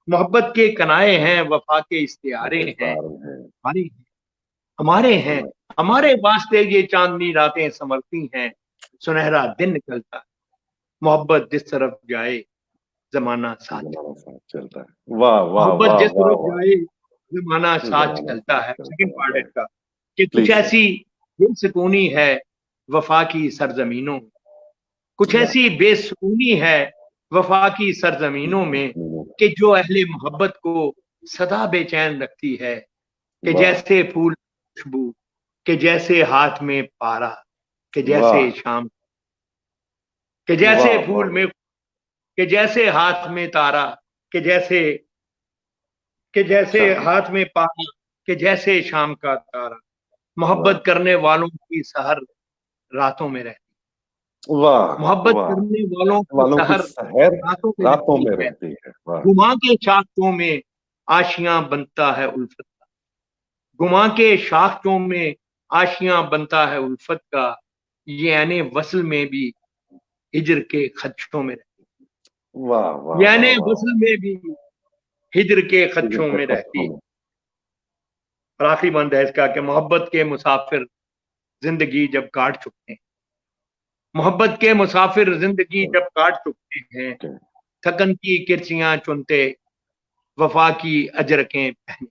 मोहब्बत के कनाए हैं, वफा के इस्तिहारे हैं, इंतजार है। हमारे हमारे हैं। हमारे वास्ते ये चांदनी रातें संवरती हैं, सुनहरा दिन निकलता है, मोहब्बत जिस तरफ जाए जमाना साथ चलता जमाना साथ चलता है। वाह है। वाह मोहब्बत वाह जिस वाह तरफ वाह। जाए जमाना साथ जमाना चलता साथ है। चलता सेकंड पार्ट है है। इसका, कि कुछ प्लीज सर। ऐसी बेसुकूनी है वफा की सरजमीनों में, कुछ वाह। ऐसी बेसुकूनी है वफा की सरजमीनों में, कि जो अहले मोहब्बत को सदा बेचैन रखती है, कि वाह जैसे फूल खुशबू, कि जैसे हाथ में पारा, कि वाह जैसे शाम, कि जैसे वाह वाह फूल में, कि जैसे हाथ में तारा, कि जैसे, कि जैसे शाम। हाथ में पारा, कि जैसे शाम का तारा। वाह मोहब्बत करने वालों की सहर रातों में रहती, वाह मोहब्बत वाह। करने वालों की वालों की सहर सहर रातों में रातों रहती में है। रहती है। वाह। गुमा के शाख्तों में आशियां बनता है उल्फत का, गुमा के शाख्तों में आशियां बनता है उल्फत का, ये यानी वसल में भी हिजर के खदशों में रहती, वाह वाह वाह यानी वाह। वसल में भी हिजर के इधर खदशों के में रहती खतों है। में। और आखिरी बंद है इसका, कि मोहब्बत के मुसाफिर जिंदगी जब काट चुकते हैं, मोहब्बत के मुसाफिर जिंदगी जब काट चुकते हैं, थकन की किरचियां चुनते वफा की अजरकें पहने,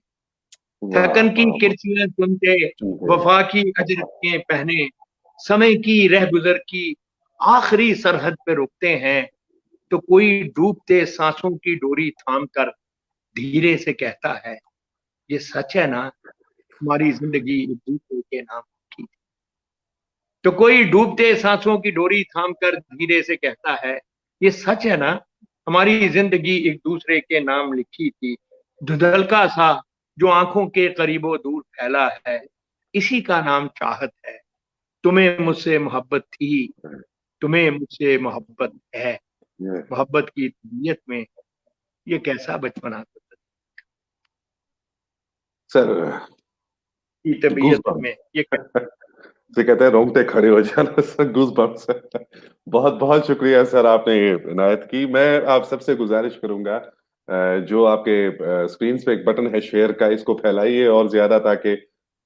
वाह थकन की वाह वाह। किरचियां चुनते चूहे। वफा की अजरकें पहने, समय की रह गुजर की आखिरी सरहद पे रुकते हैं, तो कोई डूबते सांसों की डोरी थाम कर धीरे से कहता है, ये सच है ना, हमारी जिंदगी एक दूसरे के नाम की। तो कोई डूबते सांसों की डोरी थाम कर धीरे से कहता है, ये सच है ना, हमारी जिंदगी एक दूसरे के नाम लिखी थी। धुंधलका सा जो आंखों के करीबो दूर फैला है, इसी का नाम चाहत है। तुम्हें मुझसे मोहब्बत थी, तुम्हें मुझसे मोहब्बत है। ये मोहब्बत की तबीयत में ये कैसा बचपना था, सर, की गूज तबीयत में ये बम्प। तो कहते हैं रोंगटे खड़े हो जाना सर, गूज बम्प। बहुत बहुत शुक्रिया सर, आपने ये इनायत की। मैं आप सबसे गुजारिश करूंगा, जो आपके स्क्रीन पे एक बटन है शेयर का, इसको फैलाइए और ज्यादा, ताकि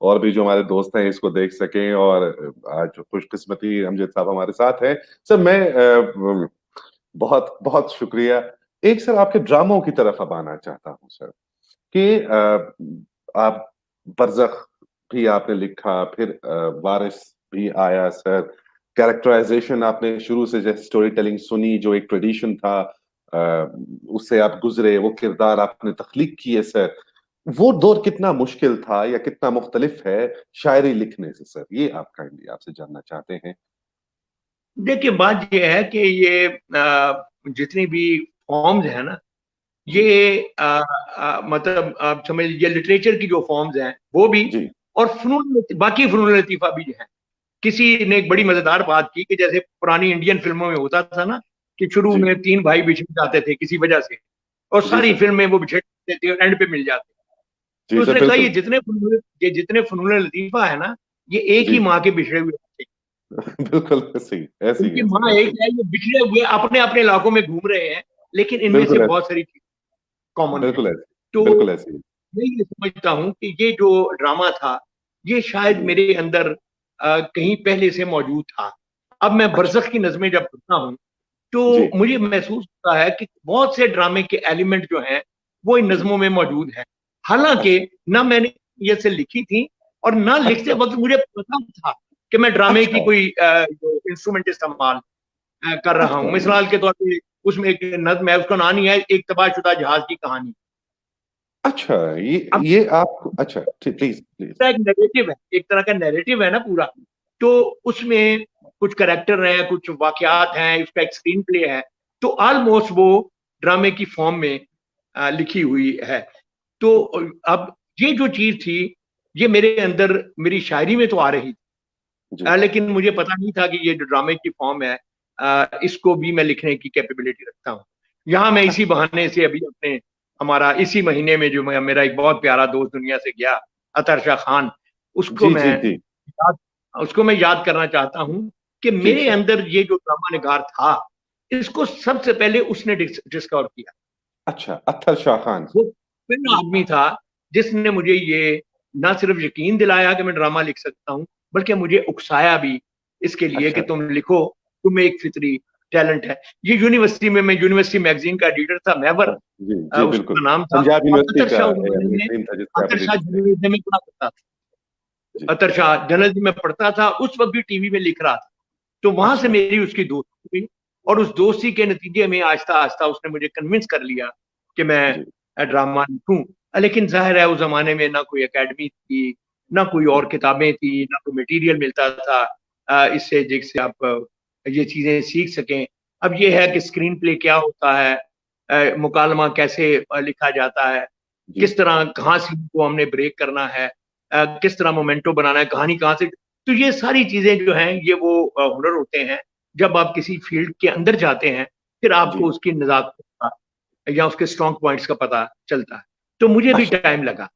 और भी जो हमारे दोस्त हैं इसको देख सकें। और आज खुशकिस्मती अमजद साहब हमारे साथ हैं। सर मैं बहुत बहुत शुक्रिया। एक सर आपके ड्रामों की तरफ अब आना चाहता हूँ सर, कि आप बरज़ख भी आपने लिखा, फिर वारिस भी आया सर। कैरेक्टराइजेशन आपने शुरू से जैसे स्टोरी टेलिंग सुनी, जो एक ट्रेडिशन था, अ, उससे आप गुजरे, वो किरदार आपने तख्लीक किए सर। वो दौर कितना मुश्किल था या कितना मुख्तलिफ है शायरी लिखने से सर, ये आप काइंडली आपसे जानना चाहते हैं। देखिए, बात ये है कि ये जितनी भी फॉर्म्स है ना, जी। ये मतलब आप समझ लीजिए लिटरेचर की जो फॉर्म्स हैं वो भी, जी। और बाकी फनून लतीफा भी है। किसी ने एक बड़ी मजेदार बात की कि जैसे पुरानी इंडियन फिल्मों में होता था ना, कि शुरू जी। में तीन भाई बिछड़ जाते थे किसी वजह से, और जी सारी सर। फिल्म में वो बिछड़ जाते थे और एंड पे मिल जाते। जी तो सर, उसने कहा, बिल्कुल। ये जितने फनून लतीफा है ना, ये एक ही जी। माँ के बिछड़े हुए बच्चे हैं। बिल्कुल ऐसे ही, ऐसे ही, उनकी ऐसे ही, माँ ऐसे एक ही। है, ये बिछड़े हुए अपने अपने इलाकों में घूम रहे हैं, लेकिन इनमें से बिल्कुल ऐसे। बहुत सारी चीजें कॉमन है। बिल्कुल ऐसे, तो बिल्कुल ऐसे ही। मैं ये समझता हूँ कि ये जो ड्रामा था, ये शायद जी, मेरे अंदर कहीं पहले से मौजूद था। अब मैं अच्छा, बरसख की नज़्में जब पढ़ता हूँ, जी, तो मुझे महसूस होता है कि बहुत से ड्रामे के एलिमेंट जो हैं, वो इन जी, नज़्मों में मौजूद हैं। हालाँकि अच्छा, ना मैंने ये से लिखी थी और ना लिखते अच्छा, वक़्त मुझे पता था कि मैं ड्रामे की अच्छा, कोई जो इंस्ट्रूमेंट इस्तेमाल कर रहा हूँ। अच्छा, मिसाल के तौर पे उसमें एक नज़्म है, उसका नाम ही है एक तबाहशुदा जहाज़ की कहानी। अच्छा, अब ये आप अच्छा, प्लीज़, प्लीज़। एक नैरेटिव है, एक तरह का नैरेटिव है ना पूरा, तो उसमें कुछ कैरेक्टर हैं, कुछ वाक़यात हैं, उसका एक स्क्रीन प्ले है, तो ऑलमोस्ट वो ड्रामे की फॉर्म में लिखी हुई है। तो अब ये जो चीज़ थी, ये मेरे अंदर मेरी शायरी में तो आ रही थी, जी, लेकिन मुझे पता नहीं था कि ये जो ड्रामे की फॉर्म है, इसको भी मैं लिखने की कैपेबिलिटी रखता हूँ। यहाँ मैं इसी अच्छा, बहाने से अभी अपने हमारा इसी महीने में जो मेरा एक बहुत प्यारा दोस्त दुनिया से गया, अतर शाह खान, उसको जी, मैं जी, जी, याद उसको मैं याद करना चाहता हूँ कि जी, मेरे सर। अंदर ये जो ड्रामा निगार था, इसको सबसे पहले उसने डिस्कवर किया। अच्छा, अत्तर शाह खान। वो पहला जी, आदमी था जिसने मुझे ये ना सिर्फ यकीन दिलाया कि मैं ड्रामा लिख सकता हूँ, बल्कि मुझे उकसाया भी इसके लिए कि अच्छा, तुम लिखो, तुम्हें एक फितरी टैलेंट है। ये यूनिवर्सिटी में, मैं यूनिवर्सिटी मैगजीन का एडिटर था, हाँ, महवर जी, जी, बिल्कुल। उसका नाम था। पंजाब और यूनिवर्सिटी अतर का शाह उस है जमाने में, मैगज़ीन था जिसपे आप अतर शाह एडिटर थे। जर्नलिज्म में पढ़ा करता था। जी, अतर शाह जर्नलिज्म में पढ़ता था, उस वक्त भी टीवी में लिख रहा था। तो वहां से अच्छा, मेरी उसकी दोस्ती हुई और उस दोस्ती के नतीजे में आहिस्ता आहिस्ता उसने मुझे कन्विंस कर लिया कि मैं जी, ड्रामा लिखूं। लेकिन जाहिर है उस जमाने में ना कोई एकेडमी थी, ना कोई और किताबें थी, ना कोई मटेरियल मिलता था इससे जिससे आप ये चीजें सीख सकें। अब ये है कि स्क्रीन प्ले क्या होता है, मुकालमा कैसे लिखा जाता है, जी, किस तरह कहाँ सीन को हमने ब्रेक करना है, किस तरह मोमेंटो बनाना है, कहानी कहाँ से। तो ये सारी चीजें जो हैं ये वो हुनर होते हैं, जब आप किसी फील्ड के अंदर जाते हैं, फिर आपको जी। उसकी नज़ाकत का या उसके स्ट्रॉन्ग पॉइंट्स का पता चलता है। तो मुझे भी अच्छा, टाइम लगा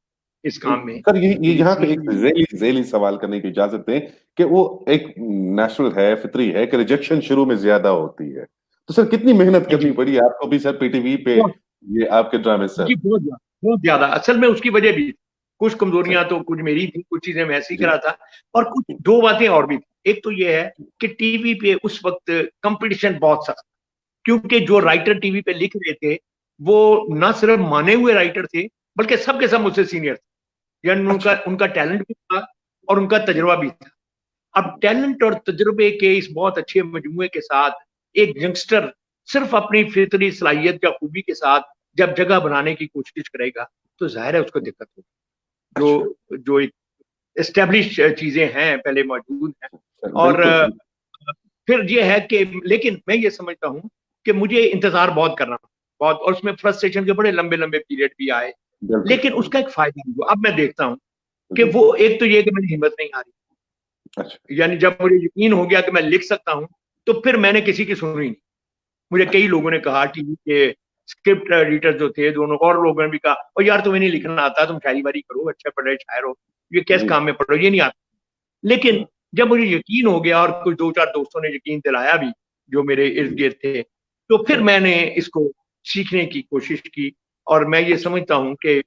इस काम में सर ये कि यहाँ पे एक सीखने में। ज़ैली ज़ैली सवाल करने की इजाज़त दें कि वो एक नेचुरल है, फितरी है कि रिजेक्शन शुरू में ज़्यादा होती है। तो सर कितनी मेहनत जी, करनी पड़ी आपको भी सर पीटीवी पे बहुत ये आपके ड्रामे जी, सर? बहुत ज़्यादा, बहुत ज़्यादा। असल में उसकी वजह भी थी। कुछ अच्छा, कमज़ोरियाँ तो कुछ मेरी थी, कुछ चीज़ें मैं सीख जी, रहा था और कुछ 2 बातें और भी थी। एक तो ये है कि टीवी पे उस वक़्त कॉम्पिटिशन बहुत सख्त, क्योंकि जो जी, राइटर टीवी पे लिख रहे थे, वो ना सिर्फ माने हुए राइटर थे, बल्कि सब के सब मुझसे सीनियर थे। यानी उनका अच्छा, उनका टैलेंट भी था और उनका जी, तजुर्बा भी था। अब टैलेंट और तजुर्बे के इस बहुत अच्छे मजमूए के साथ एक यंगस्टर सिर्फ अपनी फितरी सलाहियत या खूबी के साथ जब जगह बनाने की कोशिश करेगा, तो ज़ाहिर है उसको दिक्कत होगी। अच्छा, जो जो एक एस्टेब्लिश चीज़ें हैं, पहले मौजूद हैं सर और बिल्कुल, बिल्कुल, फिर ये है कि लेकिन मैं ये समझता हूँ कि मुझे इंतज़ार बहुत करना पड़ा, बहुत, और उसमें फ्रस्ट्रेशन के बड़े लंबे-लंबे पीरियड भी आए। बिल्कुल लेकिन सर, उसका एक फ़ायदा भी हुआ। अब मैं देखता हूँ कि जी, वो एक तो ये है कि मेरी हिम्मत नहीं हारी। अच्छा, यानी जब मुझे यकीन हो गया कि मैं लिख सकता हूँ, तो फिर मैंने किसी की सुनी नहीं। मुझे कई अच्छा, लोगों ने कहा, टीवी के स्क्रिप्ट एडिटर जो थे दोनों, और लोगों ने भी कहा, "ओ यार तुम्हें नहीं लिखना आता, तुम शायरी-वारी करो, अच्छे पढ़े शायर हो, ये किस जी, काम में पढ़ो, ये नहीं आता।" लेकिन हाँ, जब मुझे यकीन हो गया और कुछ 2-4 दोस्तों ने यकीन दिलाया भी, जो मेरे जी, इर्द-गिर्द थे, तो फिर सर, मैंने इसको सीखने की कोशिश की और मैं ये अच्छा, समझता हूँ कि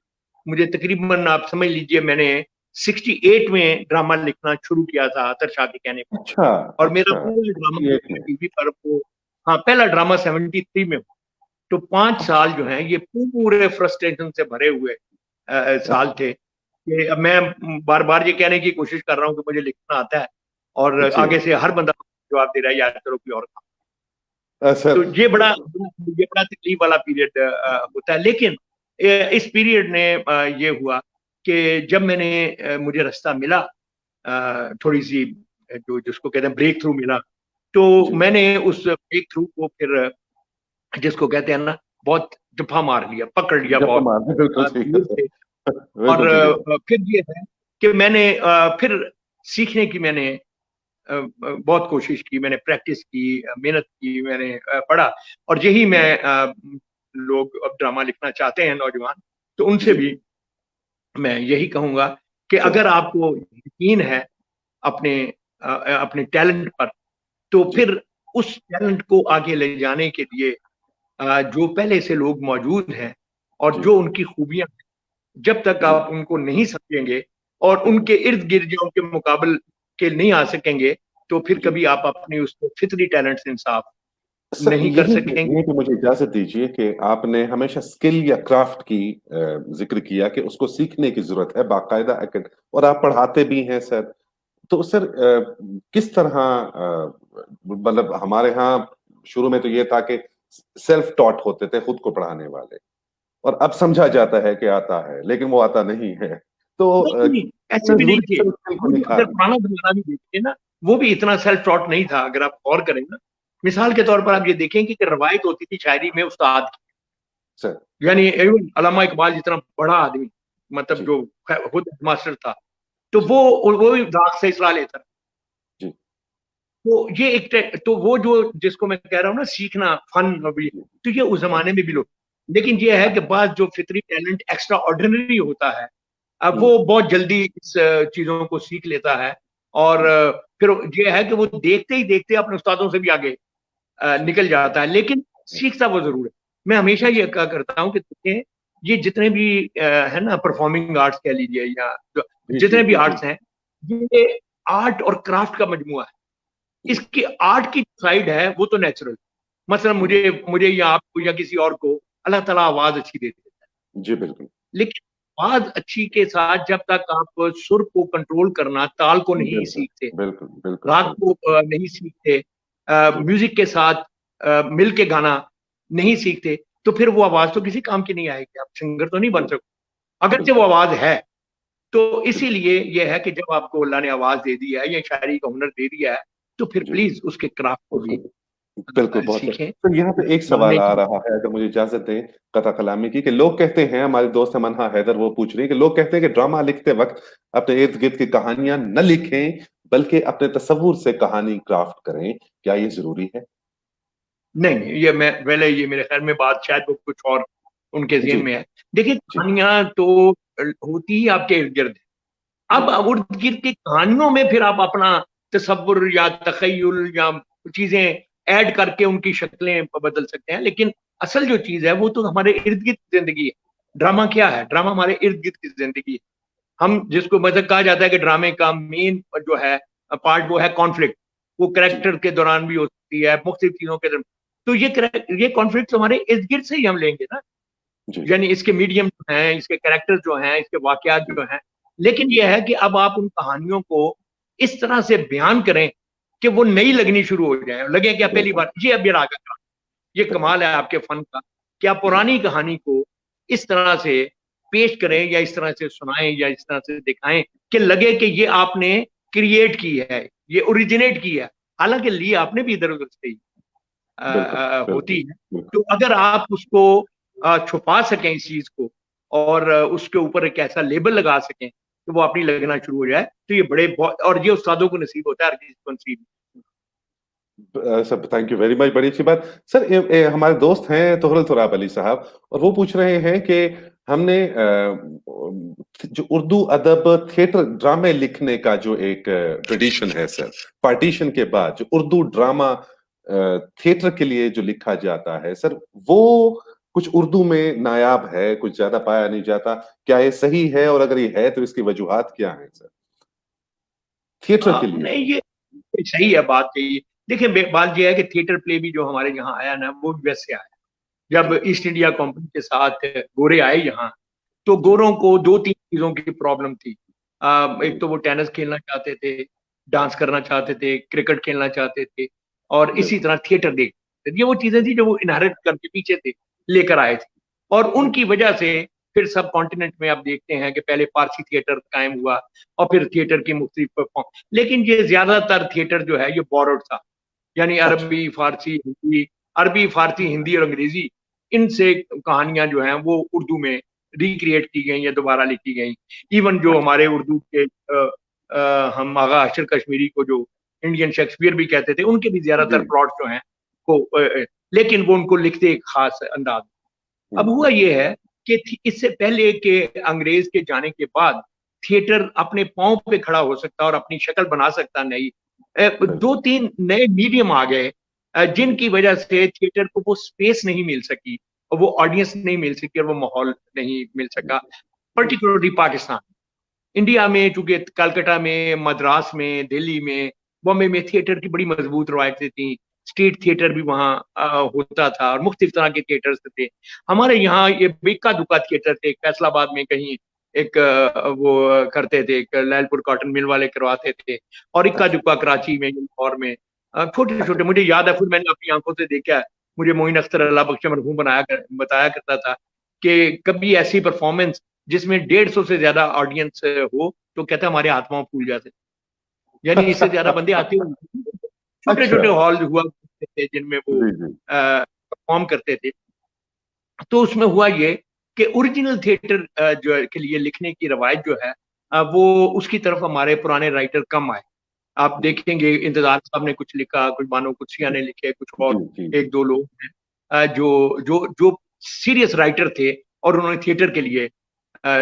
मुझे तकरीबन आप समझ लीजिए मैंने 68 में ड्रामा लिखना शुरू किया था अतर शाह के कहने पे। अच्छा, और मेरा अच्छा, पूरा ड्रामा जो 68 है में, टीवी पर वो, हाँ, पहला ड्रामा 73 में हुआ। तो 5 अच्छा, साल जो हैं ये पूरे फ्रस्ट्रेशन से भरे हुए साल अच्छा, थे कि अब मैं बार-बार ये कहने की कोशिश कर रहा हूँ कि मुझे लिखना आता है और जी, आगे से हर बंदा जवाब दे रहा है यार करो कोई और काम। सर तो ये बड़ा तकलीफ वाला पीरियड होता है। लेकिन इस पीरियड ने ये हुआ कि जब मैंने मुझे रास्ता मिला, थोड़ी-सी जो जिसको कहते हैं ब्रेक थ्रू मिला, तो जी, मैंने उस ब्रेक थ्रू को फिर जिसको कहते हैं ना बहुत जफ़ा मार लिया, पकड़ लिया जब बहुत मारना बिल्कुल ठीक है दूर सर, से। और बिल्कुल ठीक है सर, फिर ये है कि मैंने फिर सीखने की मैंने बहुत कोशिश की, मैंने प्रैक्टिस की, मेहनत की, मैंने पढ़ा और यही जी, मैं लोग अब ड्रामा लिखना चाहते हैं नौजवान, तो उनसे जी, भी मैं यही कहूँगा कि सर, अगर आपको यकीन है अपने अपने टैलेंट पर, तो जी, फिर उस टैलेंट को आगे ले जाने के लिए जो पहले से लोग मौजूद हैं, और जी, जो उनकी खूबियां, जब तक जी, आप उनको नहीं समझेंगे और उनके इर्द गिर्द जो उनके मुकाबल के नहीं आ सकेंगे, तो फिर जी। कभी आप अपनी उसको फितरी टैलेंट से इंसाफ सर नहीं कर यहीं पे सकेंगे। यहीं पे मुझे इजाज़त दीजिए कि आपने हमेशा स्किल या क्राफ्ट की ज़िक्र किया कि उसको सीखने की ज़रूरत है, बाकायदा एकेड और आप पढ़ाते भी हैं सर। तो सर किस तरह मतलब हमारे यहाँ शुरू में तो ये था कि सेल्फ टॉट होते थे, खुद को पढ़ाने वाले और अब समझा जाता है कि आता है, लेकिन वो आता नहीं है। तो नहीं नहीं, ऐसे कितना भी नहीं ज़रूरी थे। है सर स्किल को वो जो अगर निखारना? पुराना जमाना भी देखिए ना, वो भी इतना सेल्फ टॉट नहीं था, अगर आप गौर करें ना। मिसाल के तौर पर आप ये देखें कि रवायत होती थी शायरी में उस्ताद की, सर, यानी इवन अल्लामा इकबाल जितना बड़ा आदमी, मतलब जी, जो खुद मास्टर था, तो जी, वो भी दाग से इसरा लेता था। जी, तो ये तो वो जो जिसको मैं कह रहा हूँ ना, सीखना फन भी, जी, तो ये उस जमाने में भी लोग, लेकिन ये है कि बाद जो फितरी टैलेंट एक्स्ट्रा ऑर्डिनरी होता है, अब हुँ, वो बहुत जल्दी इस चीजों को सीख लेता है। और हुँ, फिर ये है कि वो देखते ही देखते अपने उस्तादों से भी आगे जी, निकल जाता है, लेकिन हुँ, सीखता वो जरूर है। मैं हमेशा जी, ये कहा करता हूँ कि देखें, ये जितने भी है ना, परफॉर्मिंग आर्ट्स कह लीजिए या जी, जी, जितने भी जी, जी, आर्ट्स हैं, ये आर्ट और क्राफ्ट का मजमुआ है। जी, इसकी आर्ट की साइड है वो तो नेचुरल, मतलब हुँ, मुझे मुझे या आपको या किसी और को अल्लाह ताला आवाज अच्छी दे देता है, जी, बिल्कुल। लेकिन आवाज अच्छी के साथ जब तक आप सुर को कंट्रोल करना, ताल को नहीं बिल्कुल, सीखते, बिल्कुल, बिल्कुल, राग को बिल्कुल। नहीं सीखते, जी, म्यूजिक के साथ मिल के गाना नहीं सीखते, तो फिर वो आवाज तो किसी काम की नहीं आएगी, आप सिंगर तो नहीं बन बिल सकते। अगर से वो बिल्कुल, आवाज है, तो बिल्कुल, इसीलिए ये है कि जब आपको अल्लाह ने आवाज दे दी है या शायरी का हुनर दे दिया है, तो फिर जी, प्लीज उसके क्राफ्ट को उसको भी बिल्कुल, बहुत सही। सीखें। तो यहाँ पे एक मानने सवाल आ की रहा है, अगर मुझे इजाज़त दें कथा कलामी की, कि लोग कहते हैं, हमारी दोस्त तमन्ना हैदर वो पूछ रही है कि लोग कहते हैं कि ड्रामा लिखते वक़्त अपने इर्द-गिर्द की कहानियाँ न लिखें, बल्कि अपने तसव्वुर से कहानी क्राफ्ट करें। क्या ये ज़रूरी है? नहीं, नहीं, ये मैं पहले ये मेरे ख्याल में बात शायद वो कुछ और उनके ज़हन जी, में है। देखिए, जी, कहानियाँ तो होती ही आपके इर्द-गिर्द है। जी, अब इर्द-गिर्द की कहानियों में फिर आप अपना तसव्वुर या तख़य्युल या चीज़ें ऐड करके उनकी शक्लें बदल सकते हैं, लेकिन असल जो चीज़ है वो तो हमारे इर्द-गिर्द की ज़िंदगी है। ड्रामा क्या है? ड्रामा हमारे इर्द-गिर्द की ज़िंदगी है। हम जिसको मतलब कहा जाता है कि ड्रामे का मेन जो है पार्ट वो है कॉन्फ्लिक्ट। वो जी, कैरेक्टर के दौरान भी हो सकती है, मुख्तलिफ चीज़ों के दौरान। तो ये कॉन्फ्लिक्ट हमारे इर्द-गिर्द से ही हम लेंगे ना। जी, यानी इसके मीडियम जो हैं, इसके कैरेक्टर जो हैं, इसके वाकयात जी, जो हैं। लेकिन ये है कि अब आप उन कहानियों को इस तरह से बयान करें कि वो नई लगनी शुरू हो जाए। लगे कि पहली बिल्कुल, बार ये अब ये रागा था। ये बिल्कुल, कमाल है आपके फन का कि आप जी, पुरानी कहानी को इस तरह से पेश करें या इस तरह से सुनाएं या इस तरह से दिखाएं कि लगे कि ये आपने क्रिएट की है, ये ओरिजिनेट की है। हालांकि ली आपने भी इधर उधर से ही बिल्कुल, होती बिल्कुल, है। बिल्कुल। तो अगर आप उसको छुपा सकें इस चीज को, और उसके ऊपर एक ऐसा लेबल लगा सकें कि वो अपनी लगना शुरू हो जाए, तो ये बड़े बहुत, और ये उस्तादों को नसीब होता है, हर किसी को नसीब। Sir thank you very much, बड़ी अच्छी बात। सर हमारे दोस्त हैं तोहरल तुराब अली साहब और वो पूछ रहे हैं कि हमने जो उर्दू अदब थिएटर ड्रामे लिखने का जो एक ट्रेडिशन है सर, पार्टीशन के बाद जो उर्दू ड्रामा थिएटर के लिए जो लिखा जाता है सर, वो कुछ उर्दू में नायाब है, कुछ ज़्यादा पाया नहीं जाता। क्या ये सही है और अगर ये है तो इसकी वजूहात क्या हैं सर? थिएटर के लिए। नहीं, ये सही है बात कही। देखिए, बात ये है कि थिएटर प्ले भी जो हमारे यहाँ आया ना, वो यूएस से आया। जी, जब ईस्ट इंडिया कंपनी के साथ गोरे आए यहाँ, तो जी, गोरों को दो तीन चीजों की प्रॉब्लम थी। एक जी, तो वो टेनिस खेलना चाहते थे, डांस करना चाहते थे, क्रिकेट खेलना चाहते थे, और इसी बिल्कुल। तरह थिएटर देखते थे। ये वो चीजें थी जो वो इनहेरिट करके पीछे थे, लेकर आए थे। और जी, उनकी वजह से फिर सब कॉन्टिनेंट में आप देखते हैं कि पहले पारसी थिएटर कायम हुआ, और फिर थिएटर की मुख्तलिफ फॉर्म। लेकिन ये ज्यादातर थिएटर जो है ये बोरोड था, यानी अच्छा, अरबी फारसी हिंदी, अरबी फारसी हिंदी और अंग्रेजी, इनसे कहानियां जो हैं वो उर्दू में रिक्रिएट की गई या दोबारा लिखी गई। इवन जो अच्छा। हमारे उर्दू के हम आगा अशर कश्मीरी को जो इंडियन शेक्सपियर भी कहते थे, उनके भी ज्यादातर जी, प्लॉट जो हैं को लेकिन वो उनको लिखते एक खास अंदाज। अब हुँ, हुआ ये है कि इससे पहले के अंग्रेज के जाने के बाद थिएटर अपने पांव पे खड़ा हो सकता और अपनी शक्ल बना सकता नहीं। दो बिल्कुल, तीन नए मीडियम आ गए जी, जिनकी वजह से थिएटर को वो स्पेस नहीं मिल सकी और वो ऑडियंस नहीं मिल सकी और वो माहौल नहीं मिल सका, पर्टिकुलरली पाकिस्तान। इंडिया में चूंकि कलकत्ता में, मद्रास में, दिल्ली में, बॉम्बे में थिएटर की बड़ी मजबूत रवायतें थी। स्ट्रीट थिएटर भी वहाँ होता था और मुख्तलिफ तरह के थिएटर्स थे। हमारे यहाँ ये इक्का दुक्का थिएटर थे, फैसलाबाद में कहीं एक वो करते थे, एक लैलपुर कॉटन मिल वाले करवाते थे, और इक्का अच्छा। दुक्का कराची में, लाहौर में छोटे छोटे। मुझे याद है, फिर मैंने अपनी आंखों से देखा है। मुझे मोइन अख्तर अल्लाह बख्शे मरहूम बताया करता था कि कभी ऐसी परफॉर्मेंस जिसमें 150 से ज्यादा ऑडियंस हो, तो कहता हमारे आत्माओं फूल जाते, यानी इससे ज्यादा बंदे आते ही। छोटे अच्छा। छोटे हॉल हुआ करते थे जिनमें वो जी जी। परफॉर्म करते थे। तो उसमें हुआ ये कि ओरिजिनल थिएटर जो के लिए लिखने की रवायत जो है, वो उसकी तरफ हमारे पुराने राइटर कम आए। आप देखेंगे इंतजार साहब ने कुछ लिखा, कुछ बानो कुर्सिया ने लिखे, कुछ जी और जी एक जी। दो लोग हैं जो जो जो सीरियस राइटर थे और उन्होंने थिएटर के लिए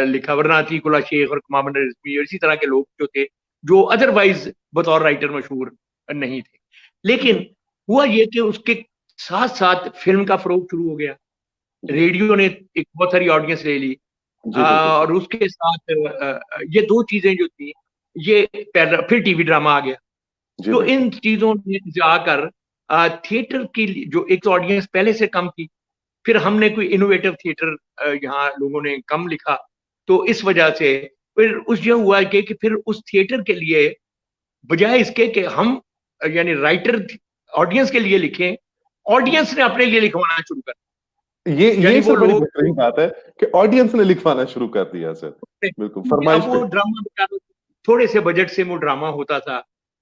लिखा। वरना अतीकुल्लाह शेख और कमाबंद रिजवी और इसी तरह के लोग जो थे, जो अदरवाइज बतौर राइटर मशहूर नहीं थे। लेकिन हुआ ये कि उसके साथ साथ फिल्म का फरोग शुरू हो गया। जी रेडियो ने एक बहुत सारी ऑडियंस ले ली, जी, बिल्कुल सही। और उसके साथ ये दो चीजें जो थी, ये फिर टीवी ड्रामा आ गया। जी तो इन बिल्कुल। चीजों ने जाकर थिएटर की जो एक तो ऑडियंस पहले से कम थी, फिर हमने कोई इनोवेटिव थिएटर यहाँ लोगों ने कम लिखा, तो इस वजह से फिर उस ये हुआ कि फिर उस थिएटर के लिए बजाय इसके कि हम यानी राइटर ऑडियंस के लिए लिखें, ऑडियंस ने अपने लिए लिखवाना शुरू कर दिया। ये यानी वो सर बड़ी लोग बेहतरीन बात है कि ऑडियंस ने लिखवाना शुरू कर दिया सर। बिल्कुल, अब फरमाइश वो पे। ड्रामा बेचारा थोड़े से बजट से वो ड्रामा होता था,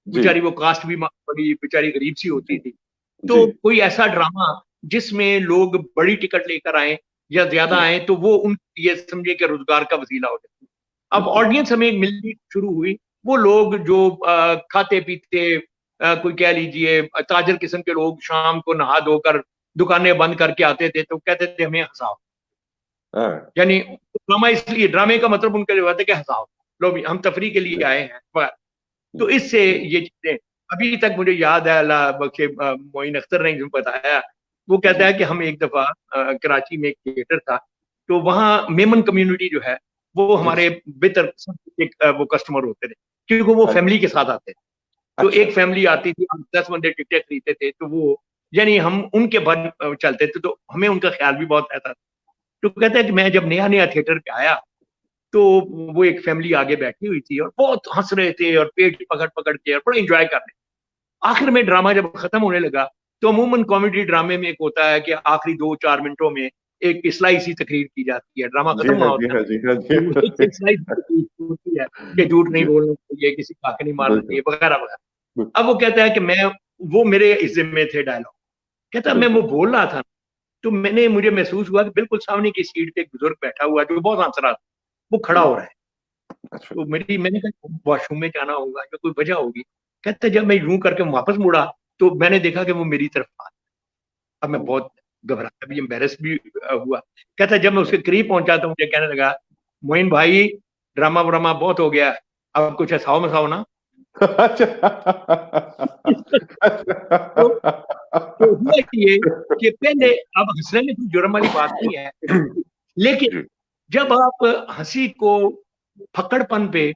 जी बेचारी वो कास्ट भी बड़ी बेचारी गरीब सी जी होती थी। जी तो कोई ऐसा ड्रामा जिसमें लोग बड़ी टिकट लेकर आए या ज्यादा जी। आए, तो वो उनके लिए समझे कि रोजगार का वसीला हो जाए। अब बिल्कुल। ऑडियंस हमें मिलनी शुरू हुई। वो लोग जो खाते पीते, कोई कह लीजिए ताजर किस्म के लोग, शाम को नहा धोकर दुकानें बंद करके आते थे, तो कहते थे हमें हंसाओ। हाँ। यानी ड्रामा, इसलिए ड्रामे का मतलब उनके लिए होता है कि हंसाओ, लो भी हम तफरी के लिए आए हैं। तो इससे ये चीजें अभी तक मुझे याद है। अल्लाह बख्शे मोइन अख्तर ने जो बताया, वो कहता जी। है कि हम एक दफा कराची में एक थिएटर था, तो वहाँ मेमन कम्युनिटी जो है, वो जी हमारे बेहतर एक वो कस्टमर होते थे, क्योंकि वो फैमिली के साथ आते थे। तो अच्छा। एक फैमिली आती थी, हम 10 बंदे टिकटें खरीदते थे, तो वो यानी हम उनके भर चलते थे, तो हमें उनका ख्याल भी बहुत रहता था। तो कहता है कि मैं जब नया नया थिएटर पे आया, तो वो एक फैमिली आगे बैठी हुई थी और बहुत हंस रहे थे और पेट पकड़ पकड़ के और बड़ा एंजॉय कर रहे थे। आखिर में ड्रामा जब खत्म होने लगा, तो अमूमन कॉमेडी ड्रामे में एक होता है कि आखिरी 2-4 मिनटों में एक इस्लाही सी तकरीर की जाती है, ड्रामा जी खत्म हुआ हाँ जी होता है। हाँ जी हाँ जी तो हाँ एक जी। इस्लाही सी तकरीर होती है कि झूठ नहीं जी बोलना चाहिए, किसी का हक नहीं मारना बिल्कुल चाहिए, वगैरह वगैरह। बिल्कुल अब वो कहता है कि मैं, वो मेरे इज्जत में थे डायलॉग। कहता मैं वो बिल्कुल। बोल रहा था, तो मुझे महसूस हुआ कि बिल्कुल सामने की सीट पे एक बुजुर्ग बैठा हुआ है जो बहुत हंस रहा था, वो खड़ा हो रहा है। अच्छा। तो मैंने कहा वॉशरूम में जाना होगा या कोई वजह होगी। कहते जब मैं यूं करके वापस मुड़ा, तो मैंने देखा कि वो मेरी तरफ आ रहा है। अब मैं बहुत घबराया भी, एम्बेरस भी हुआ। कहता जब मैं उसके करीब पहुंचा, तो मुझे कहने लगा, मोइन भाई ड्रामा व्रामा बहुत हो गया, अब कुछ हंसाओ मसाओ ना। अच्छा। तो तो हुआ ये कि पहले, अब हंसने में कोई जुर्म वाली बात नहीं है, लेकिन जी। जब आप हंसी को फक्कड़पन पे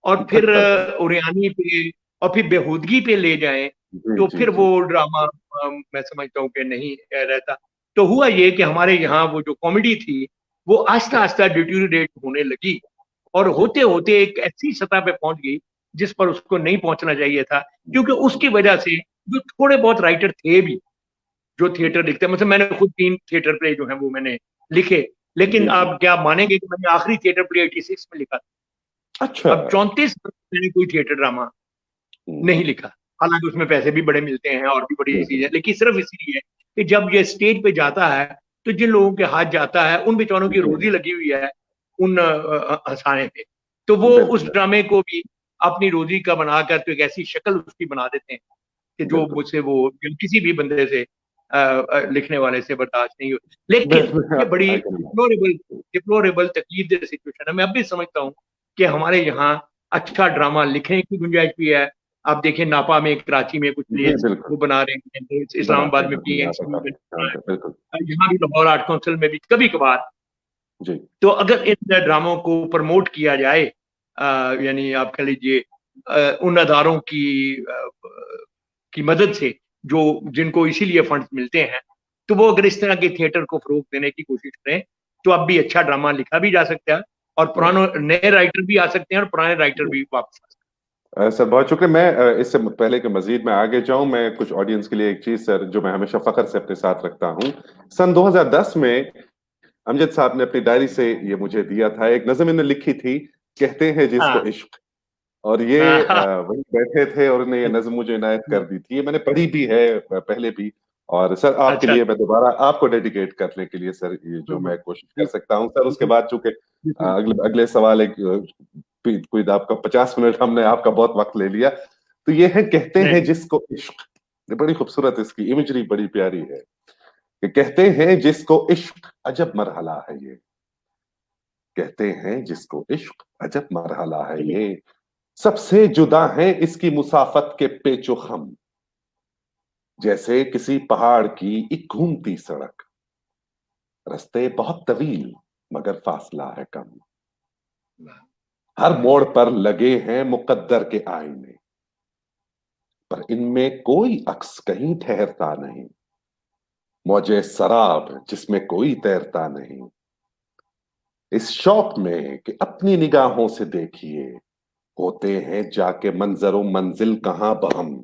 और फिर फटकर। उड़ानी पे और फिर बेहूदगी पे ले जाएं, जी तो जी फिर जी। वो ड्रामा मैं समझता हूँ कि नहीं रहता। तो हुआ ये कि हमारे यहाँ वो जो कॉमेडी थी, वो आहिस्ता आहिस्ता डिट्यूरेट होने लगी, और जी होते होते एक ऐसी सतह पे पहुंच गई जिस पर उसको नहीं पहुंचना चाहिए था, क्योंकि उसकी वजह से जो थोड़े बहुत राइटर थे भी, जो थिएटर लिखते हैं, मतलब मैंने खुद 3 थिएटर प्ले जो है वो मैंने लिखे। लेकिन जी जी। आप क्या मानेंगे कि मैंने आखिरी थिएटर प्ले 86 में लिखा अच्छा। था। अब 34 मैंने कोई थिएटर ड्रामा नहीं हम्म, लिखा। हालांकि उसमें पैसे भी बड़े मिलते हैं और भी बड़ी बिल्कुल। चीजें, लेकिन सिर्फ इसलिए कि जब ये स्टेज पे जाता है, तो जिन लोगों के हाथ जाता है उन बेचारों की जी रोजी लगी हुई है उन हंसाने पे, तो वो उस बिल्कुल ड्रामे को भी अपनी रोजी का बनाकर तो एक ऐसी शक्ल उसकी बना देते हैं कि जो बिल्कुल। मुझसे वो किसी भी बंदे से लिखने वाले से बर्दाश्त नहीं हो। लेकिन बिल्कुल ये बड़ी आई कैन डिप्लोरेबल डिप्लोरेबल तकलीफ सिचुएशन है। मैं अब भी समझता हूँ कि हमारे यहाँ अच्छा ड्रामा लिखने की गुंजाइश भी है, आप देखिए नापा में, कराची में कुछ जी, प्लेस बिल्कुल। वो बना रहे हैं, बनाते इस्लामाबाद में हैं, पीएनसी में बिल्कुल। यहाँ भी लाहौर आर्ट काउंसिल में भी कभी कभार। जी। तो अगर इन ड्रामों को प्रमोट किया जाए, यानी आप कह लीजिए उन अदारों की मदद से जो जिनको इसीलिए फंड्स मिलते हैं, तो वो अगर इस तरह के थिएटर को फरोग देने की कोशिश करें तो अब भी अच्छा ड्रामा लिखा भी जा सकता है और पुराने नए राइटर भी आ सकते हैं और पुराने राइटर भी वापस आ सकते सर बहुत शुक्रिया। मैं इससे पहले कि मजीद मैं आगे जाऊं, मैं कुछ ऑडियंस के लिए एक चीज सर जो मैं हमेशा फख्र से अपने साथ रखता हूं। सन 2010 में अमजद साहब ने अपनी डायरी से ये मुझे दिया था, एक नज़म इन्होंने लिखी थी, कहते हैं हैं। जिसको हाँ इश्क। और ये हाँ वही बैठे थे और उन्होंने ये नज़म मुझे इनायत कर दी थी। ये मैंने पढ़ी भी है पहले भी। और सर आपके अच्छा लिए मैं दोबारा आपको डेडिकेट करने के लिए सर ये जो मैं कोशिश कर सकता हूँ सर। उसके बाद चूंकि अगले अगले सवाल एक कोई आपका 50 मिनट हमने आपका बहुत वक्त ले लिया। तो ये है कहते हैं नहीं जिसको इश्क। ये बड़ी खूबसूरत इसकी इमेजरी बड़ी प्यारी है कि कहते हैं जिसको इश्क अजब मरहला है ये। कहते हैं जिसको इश्क अजब मरहला है ये, सबसे जुदा है इसकी मुसाफत के पेचो खम। जैसे किसी पहाड़ की एक घूमती सड़क, रास्ते बहुत तवील मगर फासला है कम। हर मोड़ पर लगे हैं मुकद्दर के आईने, पर इनमें कोई अक्स कहीं ठहरता नहीं। मौजे शराब जिसमें कोई तैरता नहीं, इस शौक में कि अपनी निगाहों से देखिए, होते हैं जाके मंजरों मंजिल कहां बहम।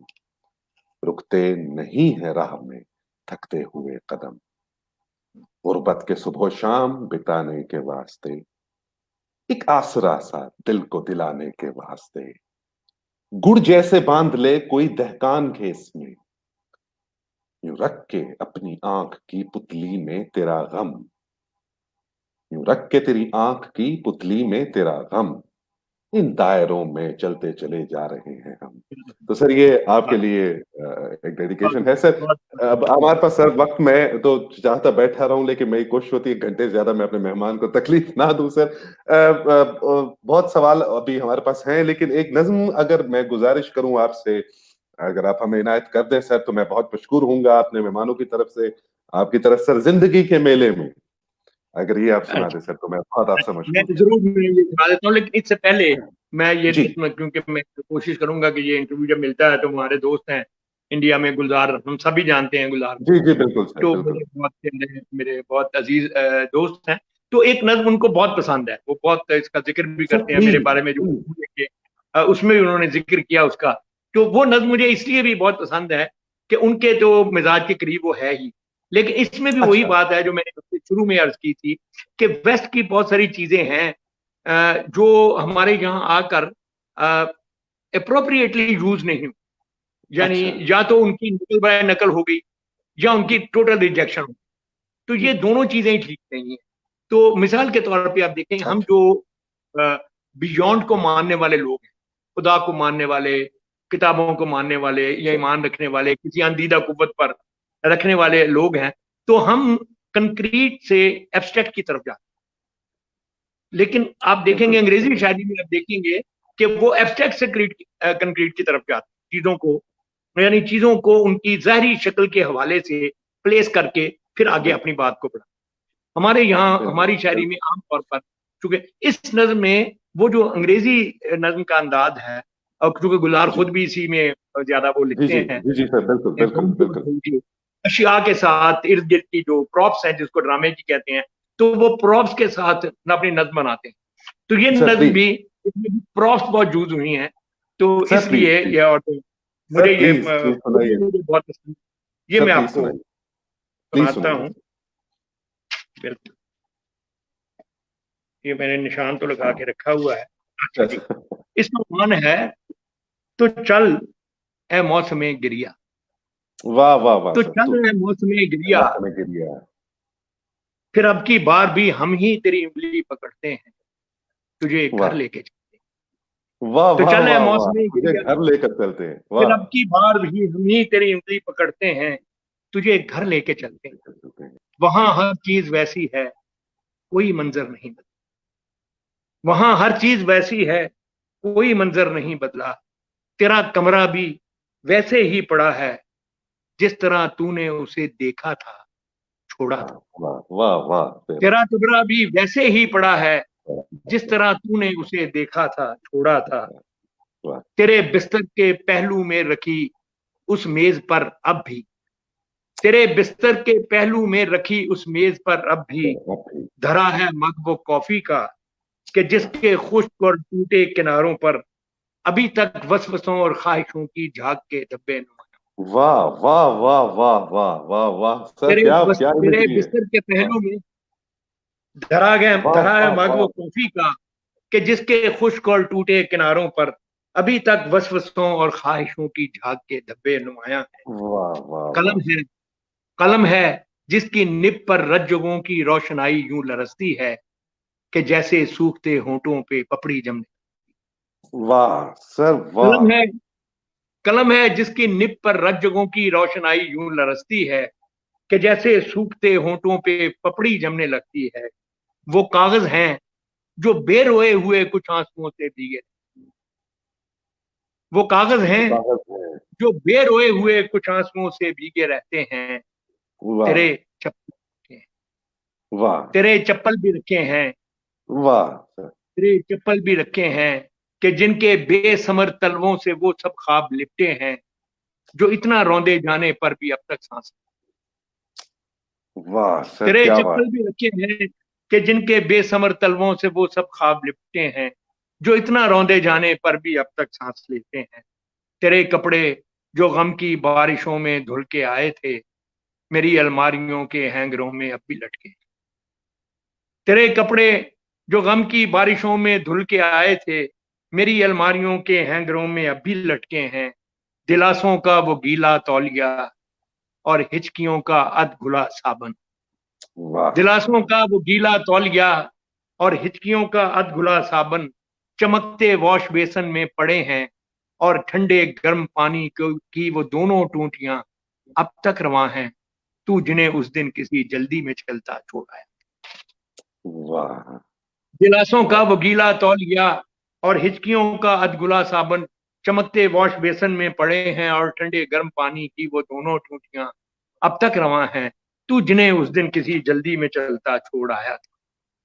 रुकते नहीं है राह में थकते हुए कदम, गुर्बत के सुबह शाम बिताने के वास्ते, एक आसरा सा दिल को दिलाने के वास्ते। गुड़ जैसे बांध ले कोई दहकान घेस में, यूं रख के अपनी आंख की पुतली में तेरा गम। यूं रख के तेरी आंख की पुतली में तेरा गम, इन दायरों में चलते चले जा रहे हैं हम। तो सर ये आपके लिए एक डेडिकेशन है सर। बहुत अब हमारे पास सर वक्त, मैं तो चाहता बैठा रहूं लेकिन मेरी कोशिश होती है घंटे से ज्यादा मैं अपने मेहमान को तकलीफ ना दूं सर। बहुत सवाल अभी हमारे पास हैं लेकिन एक नज्म अगर मैं गुजारिश करूं आपसे, अगर आप हमें इनायत कर दें सर, तो मैं बहुत मशकूर हूंगा अपने मेहमानों की तरफ से, आपकी तरफ सर। जिंदगी के मेले में अगर ये आप सुना दें सर तो मैं बहुत आपसे मैं मशकूर जरूर मैं ये सुना देता हूँ, लेकिन इससे पहले मैं ये जी क्योंकि मैं कोशिश करूंगा कि ये इंटरव्यू जब मिलता है तो हमारे दोस्त हैं इंडिया में, गुलजार, हम सभी जानते हैं गुलजार को, जी जी बिल्कुल सर तो बिल्कुल। मेरे बहुत अजीज दोस्त हैं। तो एक नज्म उनको बहुत पसंद है, वो बहुत इसका जिक्र भी सर करते हैं मेरे प्लीज बारे में, जो उसमें भी उन्होंने जिक्र किया उसका। तो वो नज्म मुझे इसलिए भी बहुत पसंद है कि उनके तो मिजाज के करीब वो है ही, लेकिन इसमें भी वही अच्छा बात है जो मैंने शुरू में अर्ज की थी कि वेस्ट की बहुत सारी चीजें हैं जो हमारे यहाँ आकर अप्रोप्रिएटली यूज नहीं हुई। यानी अच्छा या तो उनकी नकल बाय नकल हो गई या उनकी टोटल रिजेक्शन हो गई। तो जी ये दोनों चीजें ही ठीक नहीं है। तो मिसाल के तौर पे आप देखें, हम अच्छा जो बियॉन्ड को मानने वाले लोग हैं, खुदा को मानने वाले, किताबों को मानने वाले या अच्छा ईमान रखने वाले, किसी अंदीदा कुव्वत पर रखने वाले लोग हैं, तो हम कंक्रीट से एब्स्ट्रैक्ट की तरफ जाते हैं। लेकिन आप देखेंगे बिल्कुल अंग्रेजी शायरी में, आप देखेंगे कि वो एब्स्ट्रैक्ट से कंक्रीट की तरफ जाते हैं, चीजों को, यानी चीजों को उनकी ज़ाहिरी शक्ल के हवाले से प्लेस करके फिर आगे बिल्कुल अपनी बात को बढ़ा। हमारे यहाँ बिल्कुल हमारी शायरी बिल्कुल। में आमतौर पर, चूंकि इस नज्म में वो जो अंग्रेजी नज्म का अंदाज है, और चूंकि गुलजार जी खुद भी इसी में ज्यादा वो जी लिखते जी हैं, जी जी सर बिल्कुल बिल्कुल बिल्कुल। अशिया के साथ इर्द गिर्द की जो प्रॉप्स हैं जिसको ड्रामे की कहते हैं, तो वो प्रॉप्स के साथ अपनी नज्म बनाते हैं। तो ये सर नज्म प्लीज भी, इसमें भी प्रॉप्स बहुत यूज हुई हैं, तो सर प्लीज इसलिए प्लीज ये, और तो सर मुझे ये प्लीज प्लीज सुनाइए। मुझे बहुत पसंद, ये सर मैं प्लीज आपको सुनाइए। प्लीज सुनाता सुनाइए। हूँ। बिल्कुल, ये मैंने निशान तो लगा के रखा हुआ है। अच्छा जी, अच्छा इसका मान है, तो चल ए मौसमे गिरिया, वाह वाह वाह तो सर। चल तो ए मौसमे गिरिया, मौसम गिर गया। फिर अब की बार भी हम ही तेरी उंगली पकड़ते हैं, तुझे घर वाह लेके चलते वाह हैं। तो वाह चल ए वाह वाह, मौसमे मुझे गिरिया, घर लेकर चलते हैं, फिर वाह। अब की बार भी हम ही तेरी उंगली पकड़ते हैं, तुझे घर लेके चलते हैं। लेकर चलते हैं। वहां हर चीज वैसी है, कोई मंजर नहीं बदला। वहां हर चीज वैसी है, कोई मंजर नहीं बदला। तेरा कमरा भी वैसे ही पड़ा है जिस तरह तूने उसे देखा था, छोड़ा वाह था। वाह वाह वाह तेरा तेरा कमरा भी वैसे ही पड़ा है जिस तरह तूने उसे देखा था, छोड़ा था। वाह तेरे बिस्तर के पहलू में रखी उस मेज पर अब भी, तेरे बिस्तर के पहलू में रखी उस मेज पर अब भी वाह धरा है मग वो कॉफी का, कि जिसके खुश्क और टूटे किनारों पर अभी तक वसवसों और ख्वाहिशों की झाग के धब्बे नुमाया। वाह वाह वाह वाह वाह वाह वाह सर, क्या क्या तेरे इमेजरी है। बिस्तर के वाह पहलू में वाह धरा है वाह मग वाह वो कॉफी का, कि जिसके खुश्क और टूटे किनारों पर अभी तक वसवसों और ख्वाहिशों की झाग के धब्बे नुमाया है। वाह वाह वाह कलम है, कलम है जिसकी निब पर रज्जुगों की रोशनाई यूं लरसती है, कि जैसे सूखते होंठों पे पपड़ी जमने। वाह सर वाह कलम है, कलम है जिसकी निब पर रज्जुगों की रोशनाई यूं लरसती है, कि जैसे सूखते होंठों पे पपड़ी जमने लगती है। वो कागज हैं जो बेरोए हुए कुछ आंसुओं से भीगे, वो कागज हैं कागज है। जो बेरोए हुए कुछ आंसुओं से भीगे रहते हैं। वाह तेरे चप्पल, वाह तेरे चप्पल भी रखे हैं, वाह सर तेरे चप्पल भी रखे हैं, कि जिनके बेसमर तलवों से वो सब ख्वाब लिपटे हैं, जो इतना रौंदे जाने पर भी अब तक सांस। वाह सर तेरे क्या बात। चप्पल भी रखे हैं, कि जिनके बेसमर तलवों से वो सब ख्वाब लिपटे हैं, जो इतना रौंदे जाने पर भी अब तक सांस लेते हैं। तेरे कपड़े जो गम की बारिशों में धुल के आए थे, मेरी अलमारियों के हैंगरों में अब भी लटके। तेरे कपड़े जो गम की बारिशों में धुल के आए थे, मेरी अलमारियों के हैंगरों में अब भी लटके हैं। दिलासों का वो गीला तौलिया और हिचकियों का अधघुला साबन, वाह दिलासों का वो गीला तौलिया और हिचकियों का अधघुला साबन चमकते वॉश बेसन में पड़े हैं, और ठंडे गर्म पानी की वो दोनों टूंटियां अब तक रवां हैं, तू जिन्हें उस दिन किसी जल्दी में चलता छोड़ आया। वाह गिलासों का वाह वो गीला तौलिया और हिचकियों का अधगुला साबन चमकते वॉश बेसन में पड़े हैं, और ठंडे गर्म पानी की वो दोनों टूटियां अब तक रवां हैं, तू जिन्हें उस दिन किसी जल्दी में चलता छोड़ आया था।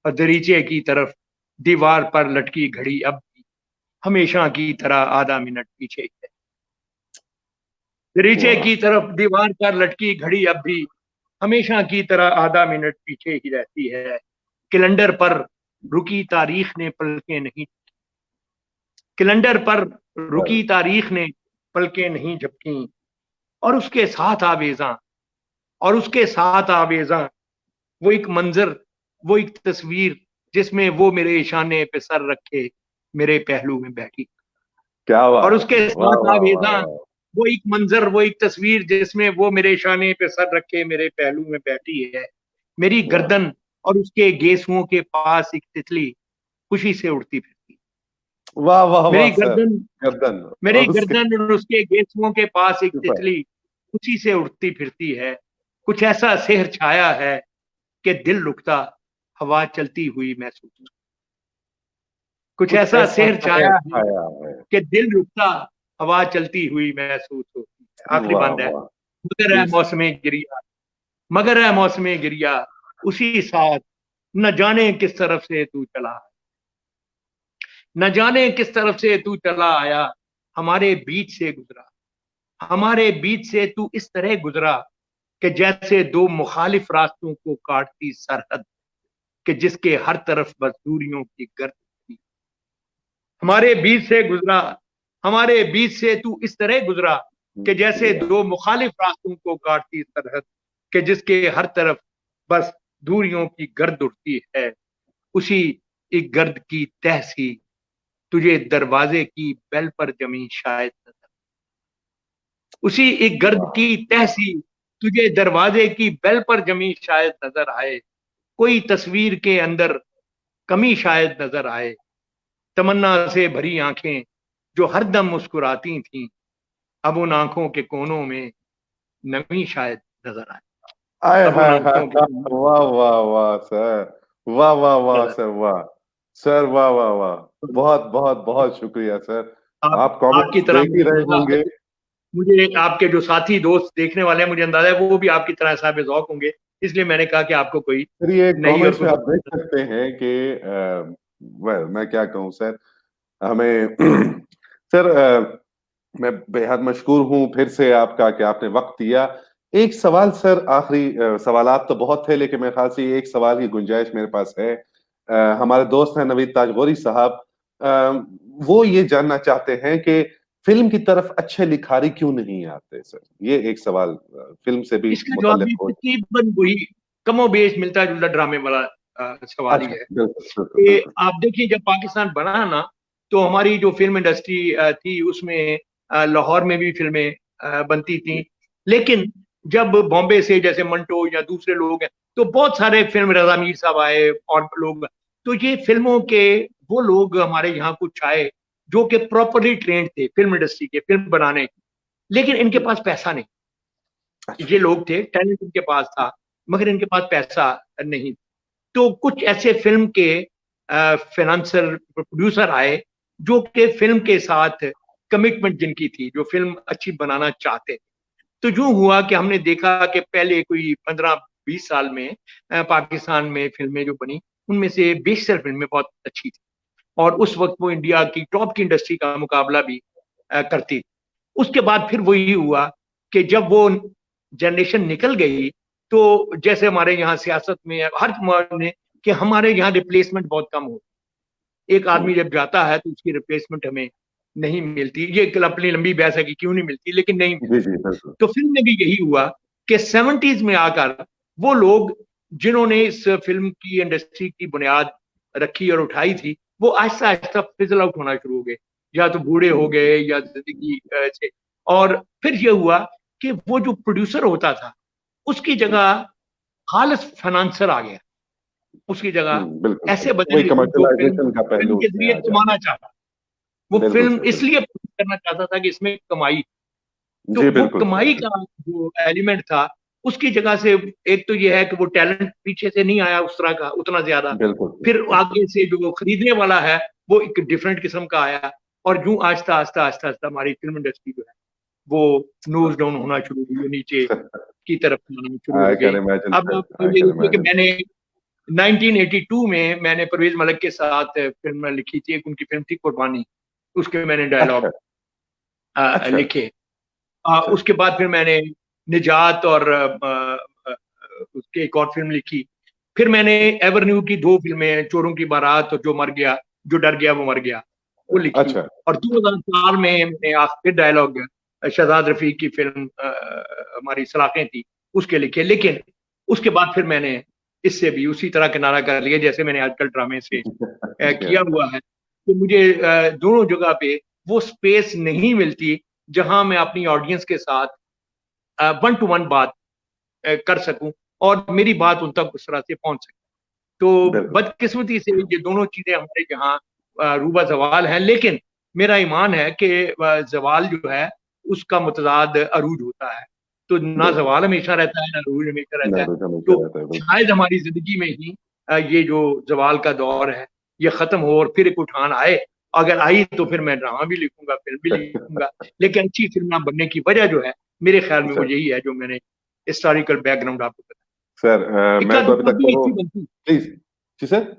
और दरीचे की तरफ दीवार पर लटकी घड़ी अब भी हमेशा की तरह आधा मिनट पीछे ही है। दरीचे वाह की तरफ दीवार पर लटकी घड़ी अब भी हमेशा की तरह आधा मिनट पीछे ही रहती है। कैलेंडर पर रुकी तारीख ने पलकें नहीं, कैलेंडर पर सर रुकी तारीख ने पलकें नहीं झपकी, और उसके साथ आवेजा, और उसके साथ आवेजा वो एक मंजर, वो एक तस्वीर जिसमें वो मेरे इशाने पे सर रखे मेरे पहलू में बैठी। क्या और बात उसके है। वाह साथ वाह वाह आवेजा वाह वो एक मंजर, वो एक तस्वीर जिसमें वो मेरे इशाने पे सर रखे मेरे पहलू में बैठी है। मेरी वाह गर्दन और उसके गेसुओं के पास एक तितली खुशी से उड़ती फिरती। वाह वाह वाह मेरी सर। गर्दन, गर्दन मेरी और उसके गर्दन और उसके गेसुओं के पास एक ऊपर। तितली खुशी से उड़ती फिरती है। कुछ ऐसा सेहर छाया है कि दिल रुकता हवा चलती हुई महसूस, कुछ कुछ ऐसा ऐसा सेहर है छाया है छाया है। कि दिल रुकता हवा चलती हुई महसूस होती है। आखिरी वाह बंद है। वाह मगर है प्लीज। मौसमे गिरिया, मगर है मौसमे गिरिया उसी साथ, न जाने किस तरफ से तू चला, न जाने किस तरफ से तू चला आया, हमारे बीच से गुजरा, हमारे बीच से तू इस तरह गुजरा, कि जैसे दो मुखालिफ रास्तों को काटती सरहद, कि जिसके हर तरफ बस दूरियों की गर्द थी। हमारे बीच से गुजरा, हमारे बीच से तू इस तरह गुजरा, कि जैसे दो मुखालिफ रास्तों को काटती सरहद, कि जिसके हर तरफ बस दूरियों की गर्द उठती है। उसी एक गर्द की तह सी तुझे दरवाजे की बेल पर जमी शायद नजर, उसी एक गर्द वाह की तह सी तुझे दरवाजे की बेल पर जमी शायद नजर आए। कोई तस्वीर के अंदर कमी शायद नजर आए, तमन्ना से भरी आंखें जो हरदम मुस्कुराती थीं, अब उन आंखों के कोनों में नमी शायद नजर आए। आय अब उन हाय हाय आंखों के हाय, कोनों में वाह वाह वाह सर। वाह वाह वाह नजर सर वाह। सर वाह वाह वाह। बहुत बहुत बहुत शुक्रिया सर। आप आपकी कॉमिक्स तरह देख ही मुझे रहे अंदाजा है होंगे। कि मुझे आपके जो साथी दोस्त देखने वाले हैं, मुझे अंदाजा है वो भी आपकी तरह साहिब ज़ौक़ होंगे, इसलिए मैंने कहा कि आपको कोई फिर ये नई और कॉमिक्स में कुछ आप देख सकते हैं कि वेल मैं क्या कहूँ सर, हमें सर मैं बेहद मशकूर हूँ फिर से आपका कि आपने वक्त दिया। एक सवाल सर, आखिरी सवालात तो बहुत थे लेकिन मेरे ख्याल से ये एक सवाल की गुंजाइश मेरे पास है। हमारे दोस्त हैं नवीद ताजगोरी साहब, अ, वो ये जानना चाहते हैं कि फिल्म की तरफ अच्छे लिखारी क्यों नहीं आते सर? ये एक सवाल फिल्म से भी इसका जवाब मुतल्लिक भी हो। तकरीबन वही कमोबेश मिलता-जुलता ड्रामे वाला सवाल ही अच्छा, है बिल्कुल, बिल्कुल, कि बिल्कुल। आप देखिए जब पाकिस्तान बना ना, तो हमारी जो फ़िल्म इंडस्ट्री थी उसमें लाहौर में भी फ़िल्में बनती थीं। जी, लेकिन जब बॉम्बे से जैसे मंटो या दूसरे लोग हैं, तो बहुत सारे फ़िल्म रज़ा मीर साहब आए और लोग, तो ये फ़िल्मों के वो लोग हमारे यहाँ कुछ आए, जो कि प्रॉपर्ली ट्रेन्ड थे फ़िल्म इंडस्ट्री के, फ़िल्म बनाने, लेकिन इनके जी। पास पैसा नहीं। अच्छा, ये लोग थे, टैलेंट इनके पास था, मगर इनके पास पैसा नहीं। तो कुछ ऐसे फ़िल्म के फ़ाइनेंसर, प्रोड्यूसर आए, जो कि फ़िल्म के साथ कमिटमेंट जिनकी थी, जो फ़िल्म अच्छी बनाना चाहते थे। तो यूँ हुआ कि हमने देखा कि पहले कोई 15-20 साल में पाकिस्तान में फ़िल्में जो बनी, उनमें से बेशतर फ़िल्में बहुत अच्छी थी और उस वक़्त वो इंडिया की टॉप की इंडस्ट्री का मुकाबला भी करती थी। उसके बाद फिर वही हुआ कि जब वो जनरेशन निकल गई, तो जैसे हमारे यहाँ सियासत में हर मामले कि हमारे यहाँ रिप्लेसमेंट बहुत कम हो। एक हुँ। आदमी जब जाता है तो उसकी रिप्लेसमेंट हमें नहीं मिलती। ये एक अपनी लंबी बहस है कि क्यों नहीं मिलती, लेकिन नहीं जी, मिलती। जी, बिल्कुल। तो फ़िल्म में भी यही हुआ कि 70s में आकर वो लोग जिन्होंने इस फ़िल्म की इंडस्ट्री की बुनियाद रखी और उठाई थी, वो आहिस्ता-आहिस्ता फिज़ल आउट होना शुरू हो गए। या तो बूढ़े हो हुँ, गए या ज़िंदगी से, और फिर ये हुआ कि वो जो प्रोड्यूसर होता था, उसकी जी। जगह खालिस फाइनेंसर आ गया। उसकी हुँ, जगह बिल्कुल ऐसे सही। वही बदल गए जो फ़िल्म कमर्शियलाइज़ेशन का फ़िल्म पहलू के उसमें ज़रिए आ कमाना जाता चाहता। वो है। बिल्कुल फ़िल्म सर, बिल्कुल। इसलिए करना चाहता था कि इसमें कमाई, तो जी, वो बिल्कुल सर, कमाई का बिल्कुल। जो एलिमेंट था, उसकी जगह से एक तो ये है कि वो टैलेंट पीछे से नहीं आया उस तरह का, उतना ज़्यादा। बिल्कुल सर, फिर बिल्कुल। आगे से जो खरीदने वाला है, वो एक डिफरेंट किस्म का आया और यूँ आहिस्ता-आहिस्ता हमारी फ़िल्म इंडस्ट्री जो है, वो नोज़ डाउन होना शुरू हुई, नीचे की तरफ जाना शुरू हो आई गई। कैन इमेजिन अब सर, आप आई ये कैन देखिए कि इमेजिन। मैंने 1982 में मैंने परवेज़ मलिक के साथ फ़िल्म लिखी थी, एक उनकी फ़िल्म थी कुर्बानी, उसके मैंने अच्छा, डायलॉग अच्छा, लिखे। अच्छा, उसके बाद फिर मैंने निजात और उसकी एक और फ़िल्म लिखी। फिर मैंने एवरन्यू की 2 फ़िल्में, चोरों की बारात और जो मर गया, जो डर गया वो मर गया, वो लिखी। अच्छा, और 2004 में मैंने आखिर डायलॉग शहज़ाद रफ़ीक की फ़िल्म हमारी सलाखें थी, उसके लिखे। लेकिन उसके बाद फिर मैंने इससे भी उसी तरह किनारा कर लिया जैसे मैंने आजकल ड्रामे से जी किया हाँ, हुआ है। तो मुझे दोनों जगह पे वो स्पेस नहीं मिलती, जहाँ मैं अपनी ऑडियंस के साथ वन टू वन बात कर सकूं और मेरी बात उन तक उस तरह से पहुंच सके। तो बिल्कुल। बदकिस्मती से ये दोनों चीजें हमारे यहाँ रूबा जवाल हैं, लेकिन मेरा ईमान है कि जवाल जो है उसका मुतजाद अरूज होता है। तो ना बिल्कुल, जवाल हमेशा रहता है ना अरूज हमेशा रहता है। नैरोज हमेशा तो रहता है, बिल्कुल। शायद हमारी जिंदगी में ही ये जो जवाल का दौर है ये खत्म हो और फिर एक उठान आए। अगर आई तो फिर मैं ड्रामा भी लिखूंगा, फिल्म भी लिखूंगा, लेकिन अच्छी फिल्म ना बनने की वजह जो है मेरे ख्याल में वो सर, यही है जो मैंने हिस्टोरिकल बैकग्राउंड आपको बताया। सर इक्का मैं तो अभी दुक्का तक भी तो अच्छी बनती, प्लीज़ जी सर?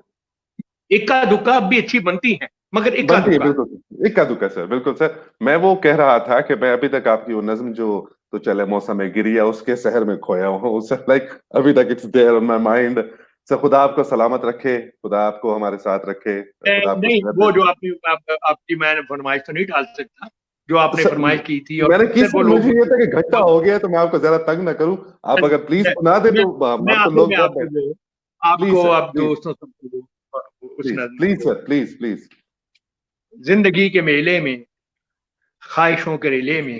इक्का दुक्का भी अच्छी बनती हैं, मगर इक्का बनती है, दुक्का। बिल्कुल। इक्का-दुक्का सर, बिल्कुल सर। मैं वो कह रहा था कि मैं अभी तक आपकी वो नज़्म जो तो चले मौसम गिरिया उसके शहर में खोया हूँ सर, लाइक अभी तक it's there on my mind. Sir खुदा आपको सलामत रखे, खुदा आपको हमारे साथ रखे, खुदा आपको नहीं, सेहत दे वो जो सर। आपकी मैं फरमाइश तो नहीं टाल सकता, जो आपने सर फरमाइश की थी और मैंने की अक्सर वो सर, लोग मुझे ये था कि घंटा अब हो गया है तो मैं आपको ज़्यादा तंग ना करूँ। आप अगर प्लीज़ मैं सुना दें मैं तो मैं अब तो आखिर लोग में बहुत आपको बैठे। वो प्लीज़ आपको सर, आप प्लीज़, दोस्तों सबको उस प्लीज़, नज़्म प्लीज़ को, सर, प्लीज़, प्लीज़। ज़िंदगी के मेले में, ख्वाहिशों के रेले में,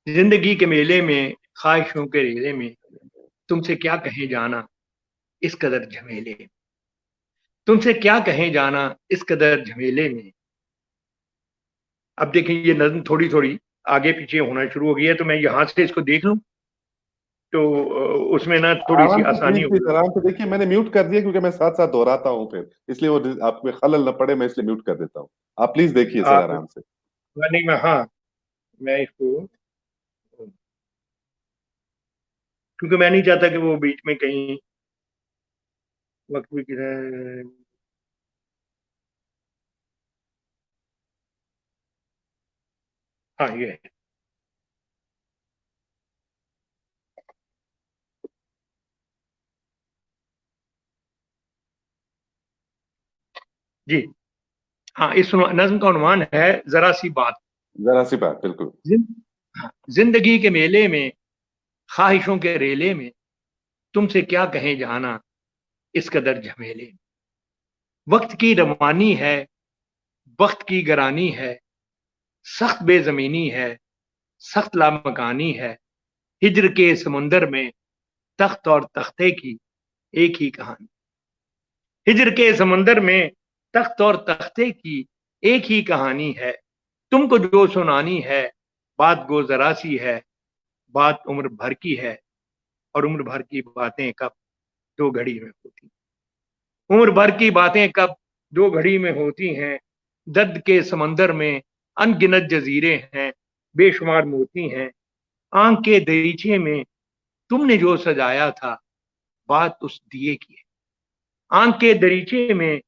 ज़िंदगी के मेले में, ख्वाहिशों के रेले में, तुमसे क्या कहें जाना इस कदर झमेले में, तुमसे क्या कहें जाना इस कदर झमेले में। अब देखिए ये नज़्म थोड़ी-थोड़ी आगे-पीछे होना शुरू हो गई है, तो मैं यहाँ से इसको देख लूँ? तो उसमें ना थोड़ी सी आराम से आसानी प्लीज हो। प्लीज आराम से देखिए, मैंने म्यूट कर दिया क्योंकि मैं साथ साथ दोहराता हूँ फिर, इसलिए वो आप में खलल न पड़े, मैं इसलिए म्यूट कर देता हूँ। आप प्लीज देखिए सर आप आराम से। नहीं, मैं हाँ, मैं इसको, क्योंकि मैं नहीं चाहता कि वो बीच में कहीं वक्त भी किधर। हाँ, ये है। जी हाँ, इस नज्म का उन्वान है जरा सी बात। जरा सी बात, बिल्कुल। जिन- हाँ, जिंदगी के मेले में, ख्वाहिशों के रेले में, तुमसे क्या कहें जाना इस कदर झमेले में। वक्त की रवानी है, वक्त की गरानी है, सख्त बेजमीनी है, सख्त लामकानी है। हिजर के समुंदर में तख्त और तख्ते की एक ही कहानी। हिजर के समुंदर में तख्त और तख्ते की एक ही कहानी है। तुमको जो सुनानी है, बात गो जरा सी है, बात उम्र भर की है। और उम्र भर की बातें कब दो घड़ी में होती। उम्र भर की बातें कब दो घड़ी में होती हैं। दर्द के समंदर में अनगिनत जजीरे हैं, बेशुमार मोती हैं। आंख के दरीचे में तुमने जो सजाया था, बात उस दिए की है। आंख के दरीचे में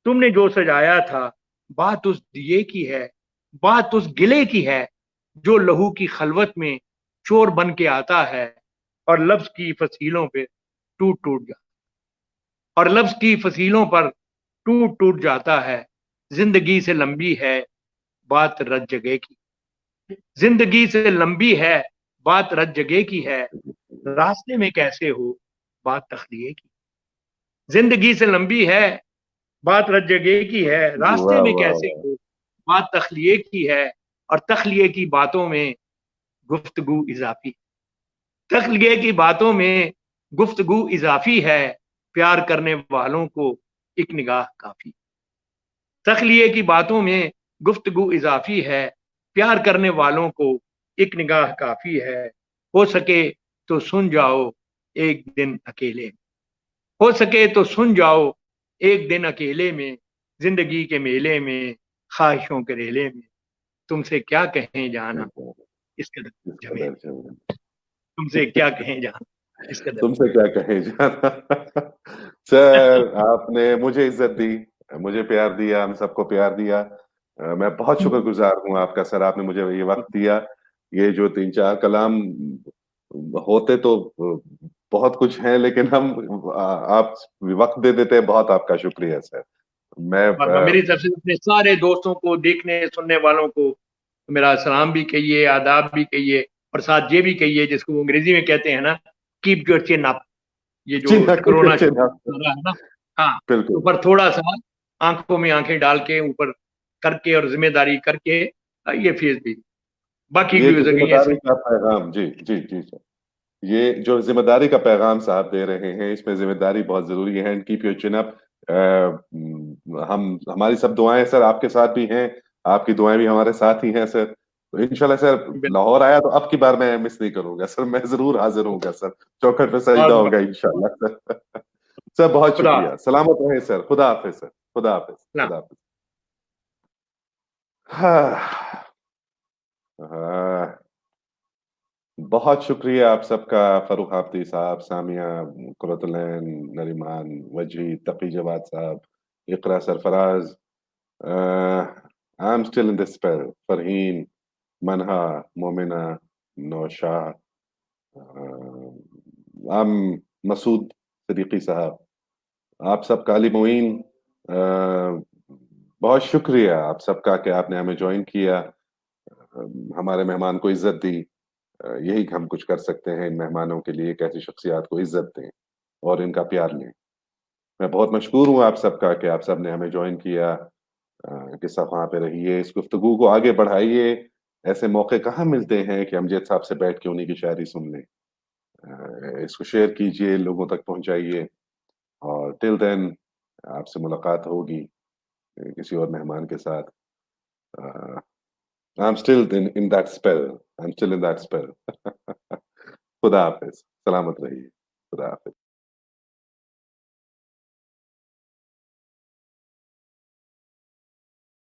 तुमने जो सजाया था, बात उस दिए की है। बात उस गिले की है जो लहू की खलवत में चोर बन के आता है, और लफ्ज की फसीलों पे टूट टूट जाता और लफ्ज की फसीलों पर टूट टूट जाता है। जिंदगी से लंबी है बात रत जगह की। जिंदगी से लंबी है बात रत जगह की है। रास्ते में कैसे हो बात तखलिए की। जिंदगी से लंबी है बात रत जगह की है। रास्ते वाह में वाह कैसे वाह। हो बात तखलिए की है। और तखलिए की बातों में गुफ्तगू इजाफी। तखलिए की बातों में गुफ्तगू इजाफी है। प्यार करने वालों को एक निगाह काफी। तखलिए की बातों में गुफ्तगू इजाफी है। प्यार करने वालों को एक निगाह काफी है। हो सके तो सुन जाओ एक दिन अकेले। हो सके तो सुन जाओ एक दिन अकेले में। जिंदगी के मेले में, ख्वाहिशों के रेले में, तुमसे क्या कहें जाना इस कदर इस झमेले। कदर से तुमसे क्या कहें जाना इस कदर। तुमसे क्या कहे जाना। सर आपने मुझे इज्जत दी, मुझे प्यार दिया, हम सबको प्यार दिया। मैं बहुत शुक्रगुजार हूँ आपका सर, आपने मुझे ये वक्त दिया। ये जो तीन चार कलाम होते तो बहुत कुछ है, लेकिन हम आप वक्त दे देते हैं, बहुत आपका शुक्रिया सर। मैं मेरी तरफ से अपने सारे दोस्तों को, देखने सुनने वालों को मेरा सलाम भी कहिए, आदाब भी कहिए, और साथ ये भी कहिए जिसको वो अंग्रेजी में कहते हैं ना, कीप योर चिन अप। ये जो चिन्ह की कोरोना चिन्ह हो रहा है ना, हाँ, बिल्कुल। ऊपर थोड़ा सा आंखों में आंखें डाल के ऊपर करके और जिम्मेदारी करके ये फीस दी। बाकी ये भी हो जो सके ये जिम्मेदारी सही। का पैगाम, जी जी जी सर, ये जो जिम्मेदारी का पैगाम साहब दे रहे हैं, इसमें जिम्मेदारी बहुत जरूरी है। And keep your chin up. हम हमारी सब दुआएं सर आपके साथ भी हैं, आपकी दुआएं भी हमारे साथ ही हैं सर। तो इंशाल्लाह सर, लाहौर आया तो अब की बार मैं मिस नहीं करूंगा सर, मैं जरूर हाजिर होऊंगा सर। चौखट पे सजदा बहुत होगा इंशाल्लाह सर। सर बहुत खुदा शुक्रिया, सलामत रहे सर, खुदा हाफिज सर, खुदा हाफिज, ना। खुदा हाफिज। हाँ हाँ, बहुत शुक्रिया आप सबका। फरूक हाफिज साहब, सामिया, कुरतुलैन, नरीमान, वजी, Taqi Jawad Sahab, Iqra Sarfaraz, I am still in this spell, Farheen, Manha, Momina, Naushah, आम मसूद सिद्दीकी साहब, आप सब काली मोइन, बहुत शुक्रिया आप सबका कि आपने हमें ज्वाइन किया, हमारे मेहमान को इज्जत दी। यही हम कुछ कर सकते हैं इन मेहमानों के लिए, एक ऐसी शख्सियत को इज्जत दें और इनका प्यार लें। मैं बहुत मशहूर हूँ आप सबका कि आप सब ने हमें ज्वाइन किया। कि सब वहाँ पे रहिए, इस गुफ्तगू को आगे बढ़ाइए। ऐसे मौके कहाँ मिलते हैं कि अमजद साहब से बैठ के उन्हीं की शायरी सुन लें। इसको शेयर कीजिए, लोगों तक पहुँचाइए। और टिल देन आपसे मुलाकात होगी किसी और मेहमान के साथ। आई am still in that spell, I am still in that spell. खुदा हाफिज। सलामत रहिए। खुदा